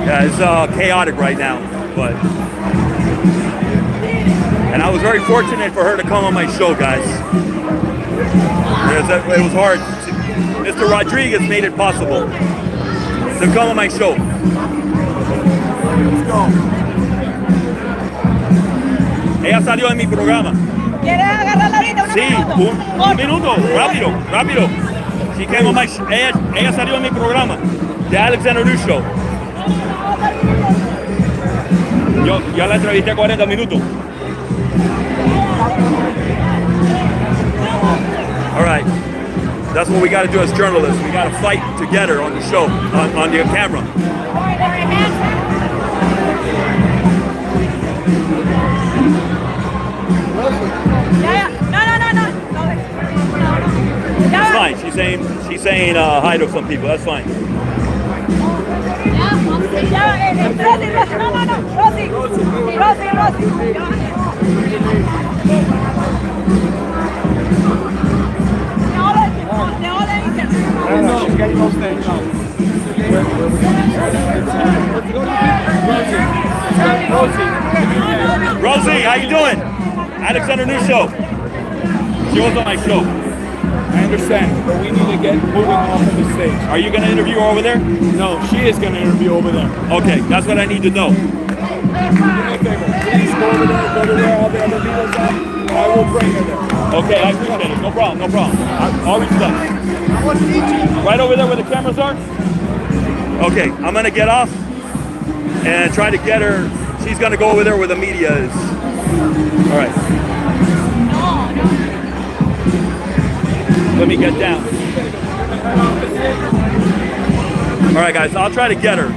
Yeah, it's chaotic right now, but and I was very fortunate for her to come on my show, guys. It was hard. Mr. Rodriguez made it possible to come on my show. Let's go. Ella salió en mi programa. ¿Quieres agarrarla ahorita? Sí, un minuto, rápido. She came on my ella salió en mi programa, The Alexander News Show. Yo la entrevisté 40 minutos. All right, that's what we got to do as journalists. We got to fight together on the show, on the camera. No. It's fine. She's saying hi to some people. That's fine. She's getting off stage. Rosie, how you doing? Alexander News Show. She was on my show. I understand, but we need to get moving off of the stage. Are you going to interview her over there? No, she is going to interview over there. Okay, that's what I need to know. Do me a favor. Please go over there, go to where all the other videos are. I will bring her there. Okay, I appreciate it. No problem. All respect. Right over there where the cameras are? Okay, I'm going to get off and try to get her. She's going to go over there where the media is. All right. Let me get down. All right, guys, I'll try to get her.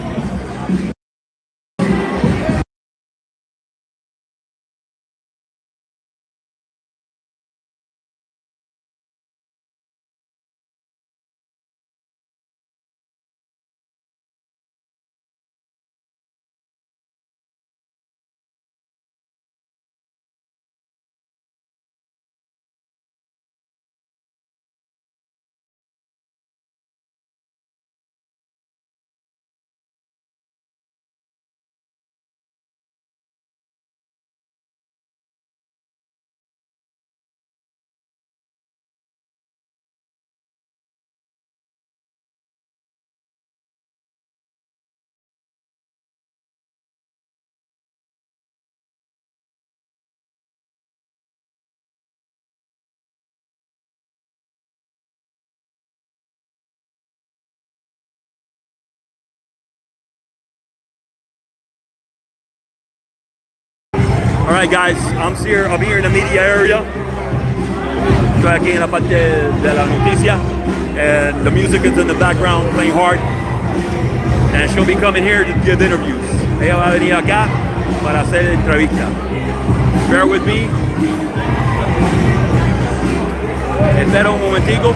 right, guys, I'm here in the media area. Estoy aquí en la parte de la noticia, and the music is in the background playing hard. And she'll be coming here to give interviews. Ella va a venir acá para hacer entrevistas. Bear with me. Espera un momentico.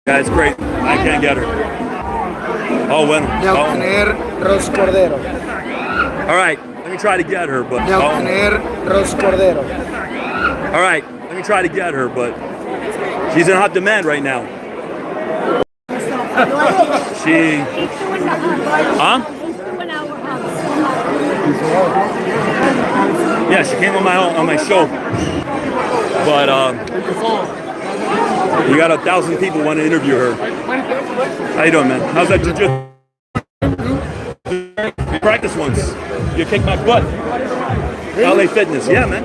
Guys, great. I can't get her. Oh, bueno. De obtener Rosie Cordero. All right, let me try to get her, but... De obtener Rosie Cordero. All right, let me try to get her, but she's in hot demand right now. She... Huh? Yeah, she came on my show. But, you got 1,000 people want to interview her. How you doing, man? How's that jiu-jitsu? Practice once. You kicked my butt. LA Fitness. Yeah, man.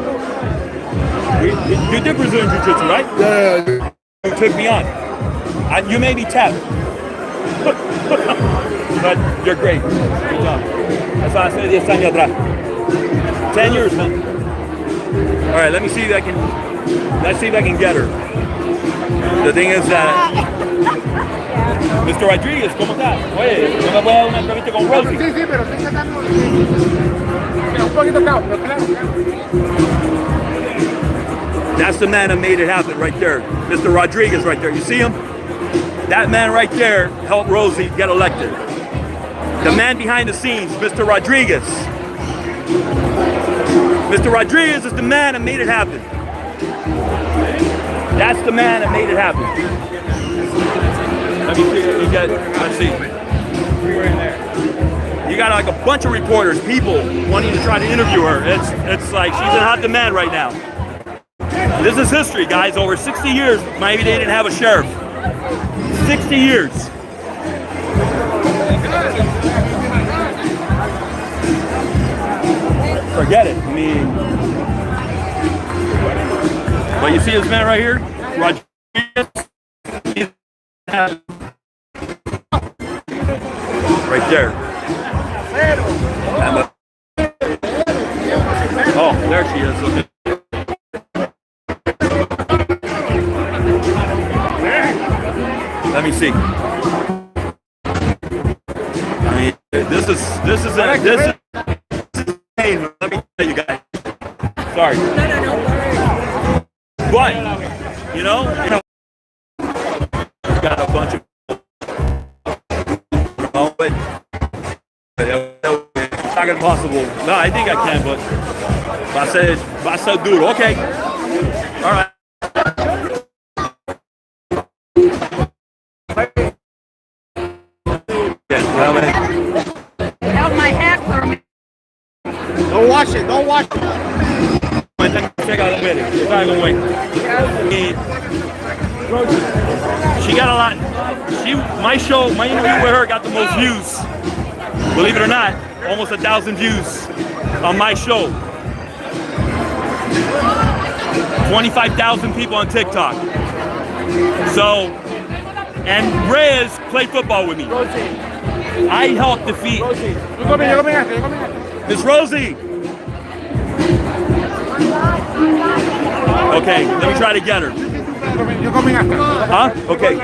You did Brazilian jiu-jitsu, right? Yeah. You took me on. You may be tapped. But you're great. Good job. That's how I said 10 años atrás. 10 years, man. All right, let's see if I can get her. The thing is that Mr. Rodriguez, ¿cómo está? Oye, ¿no me puede dar una entrevista con Rosie? Sí, pero estoy sacando un poquito cao, pero claro. That's the man that made it happen right there. Mr. Rodriguez right there. You see him? That man right there helped Rosie get elected. The man behind the scenes, Mr. Rodriguez. Mr. Rodriguez is the man that made it happen. That's the man that made it happen. Let me see what you get. Let's see. You got like a bunch of reporters, people wanting to try to interview her. It's like she's in hot demand right now. This is history, guys. Over 60 years, Miami-Dade didn't have a sheriff. 60 years. Forget it. I mean, but you see this man right here, Rodriguez. Right there. Oh, there she is. Let me see. I mean, is pain. Let me tell you guys. Sorry. But you know, got a bunch of. But it's not gonna be possible. No, I think I can, but I said, dude, okay, all right. Held my heckler. Don't wash it. Don't wash it. Check out the video. It's not gonna wait. She got a lot. My interview with her got the most views. Believe it or not, almost 1,000 views on my show. 25,000 people on TikTok. So, and Reyes played football with me. I helped defeat Miss Rosie. Okay, let me try to get her. You're coming after. Huh? Okay.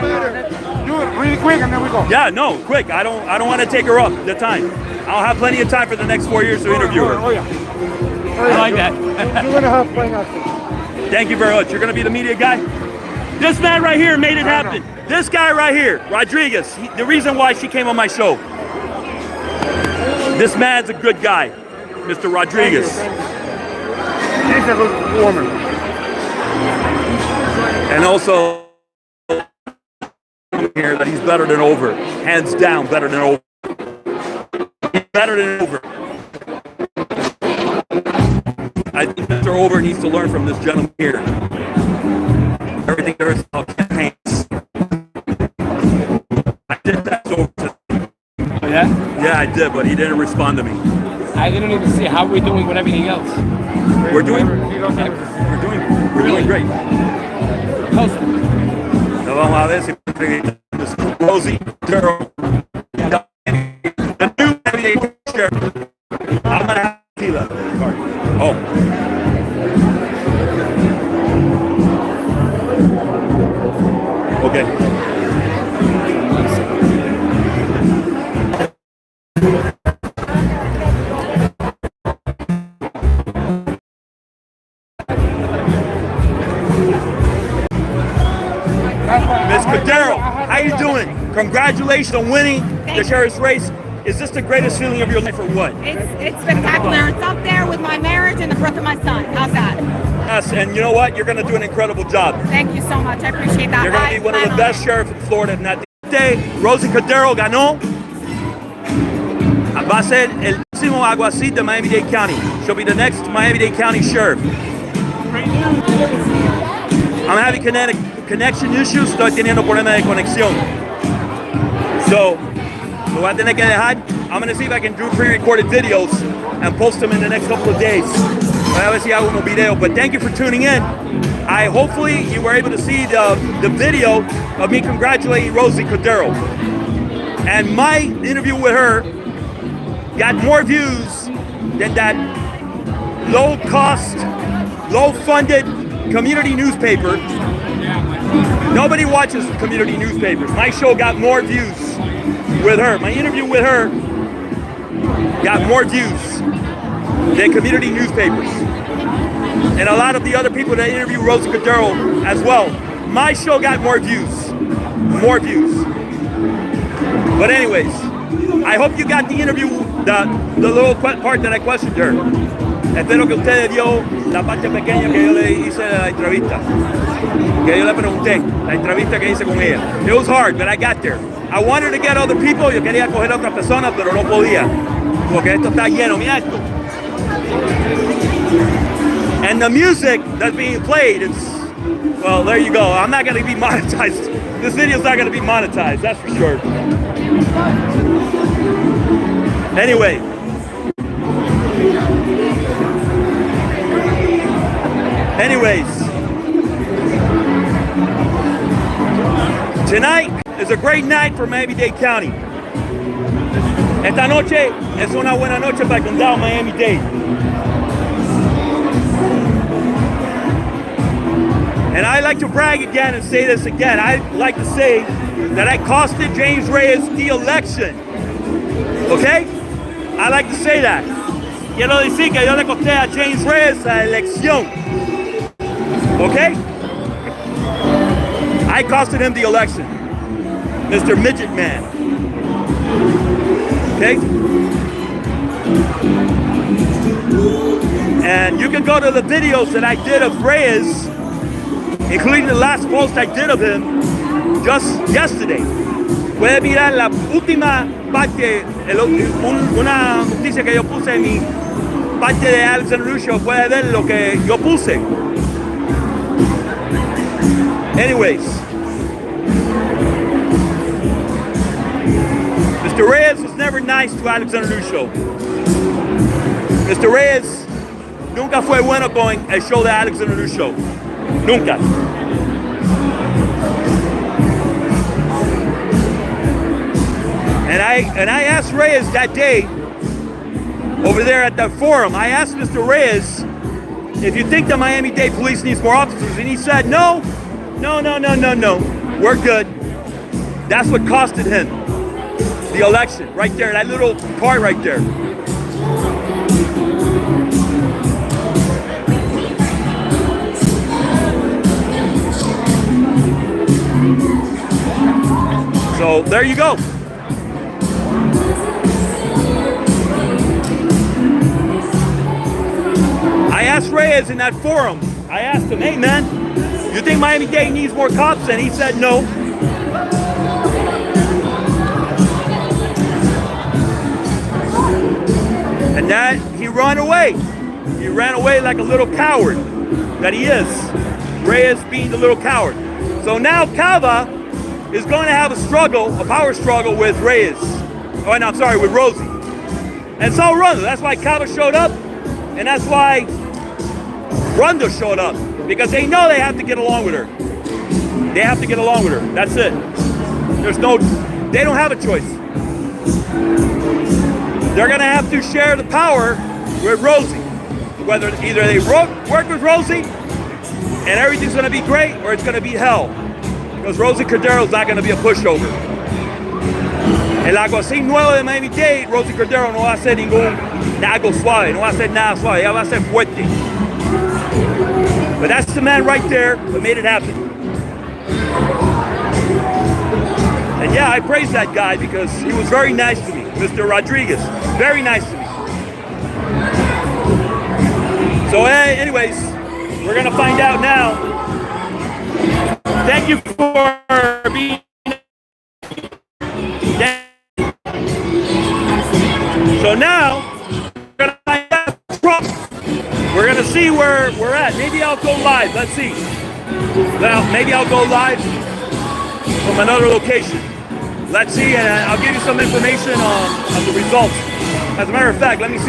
Do it really quick and then we go. Yeah, no, quick. I don't want to take her up the time. I'll have plenty of time for the next 4 years to interview her. Oh yeah. I like that. You're gonna have playing after. Thank you very much. You're gonna be the media guy? This man right here made it happen. This guy right here, Rodriguez, the reason why she came on my show. This man's a good guy, Mr. Rodriguez. He's a good woman. And also here that he's better than over. Hands down, better than over. Better than over. I think Mr. Over needs to learn from this gentleman here. Everything there is about campaigns. I did that over. Oh, yeah? Yeah, I did, but he didn't respond to me. I didn't even see how we're doing with everything else. We're doing great. No, vamos a ver si Rosie Cordero, the new Miami-Dade sheriff. I'm gonna have tequila. Oh. Okay. Ms. Cordero, how you doing? Congratulations on winning the sheriff's race. Is this the greatest feeling of your life or what? It's spectacular. It's up there with my marriage and the birth of my son. How's that? Yes, and you know what? You're going to do an incredible job. Thank you so much. I appreciate that. You're going to be one of the best sheriffs in Florida. And that day, Rosie Cordero ganó. Va a ser el próximo alguacil de Miami-Dade County. She'll be the next Miami-Dade County sheriff. I'm having connection issues. Estoy teniendo problemas de conexión. So, lo voy a tener que dejar. I'm going to see if I can do pre-recorded videos and post them in the next couple of days. Voy a ver si hago unos videos. But thank you for tuning in. Hopefully you were able to see the video of me congratulating Rosie Cordero. And my interview with her got more views than that low-cost, low-funded community newspaper. Nobody watches community newspapers. My show got more views with her. My interview with her got more views than community newspapers. And a lot of the other people that interview Rosie Cordero as well. My show got more views. More views. But anyways, I hope you got the interview, the little part that I questioned her. Espero que ustedes vio la parte pequeña que yo le hice de la entrevista. Que yo le pregunté, la entrevista que hice con ella. It was hard, but I got there. I wanted to get other people, yo quería coger a otras personas, pero no podía. Porque esto está lleno, mira esto. And the music that's being played, well, there you go. I'm not going to be monetized. This video's not going to be monetized, that's for sure. Anyway. Anyways. Tonight is a great night for Miami-Dade County. Esta noche es una buena noche para el condado Miami-Dade. And I like to brag again and say this again. I like to say that I costed James Reyes the election. Okay? I like to say that. Quiero decir que yo le costé a James Reyes la elección. Okay? I costed him the election. Mr. Midget Man. Okay? And you can go to the videos that I did of Reyes, including the last post I did of him just yesterday. Puede mirar la última parte, una noticia que yo puse en mi parte de Alexander Lucio, puede ver lo que yo puse. Anyways, Mr. Reyes was never nice to Alexander Lucio. Mr. Reyes nunca fue bueno con el show de Alexander Lucio. Nunca. And I asked Reyes that day, over there at the forum, I asked Mr. Reyes if you think the Miami-Dade police needs more officers, and he said, no, we're good. That's what costed him the election, right there, that little part right there. So there you go. I asked Reyes in that forum, I asked him, hey man, you think Miami-Dade needs more cops? And he said no. And then he ran away. He ran away like a little coward that he is. Reyes being the little coward. So now Cava is going to have a struggle, a power struggle with Reyes. Oh, no, I'm sorry, with Rosie. And so Rondo, that's why Cava showed up, and that's why Rondo showed up, because they know they have to get along with her. They have to get along with her. That's it. They don't have a choice. They're going to have to share the power with Rosie. Whether either they work with Rosie and everything's going to be great, or it's going to be hell. Because Rosie Cordero is not going to be a pushover. El alguacil nuevo de Miami-Dade, Rosie Cordero no va a hacer algo suave, no va a hacer nada suave, ella va a ser fuerte. But that's the man right there that made it happen. And yeah, I praise that guy because he was very nice to me, Mr. Rodriguez, very nice to me. So anyways, we're gonna find out now. Thank you for being. So now, we're gonna find out Trump. We're gonna see where we're at. Maybe I'll go live. Let's see. Well, maybe I'll go live from another location. Let's see, and I'll give you some information on the results. As a matter of fact, let me see.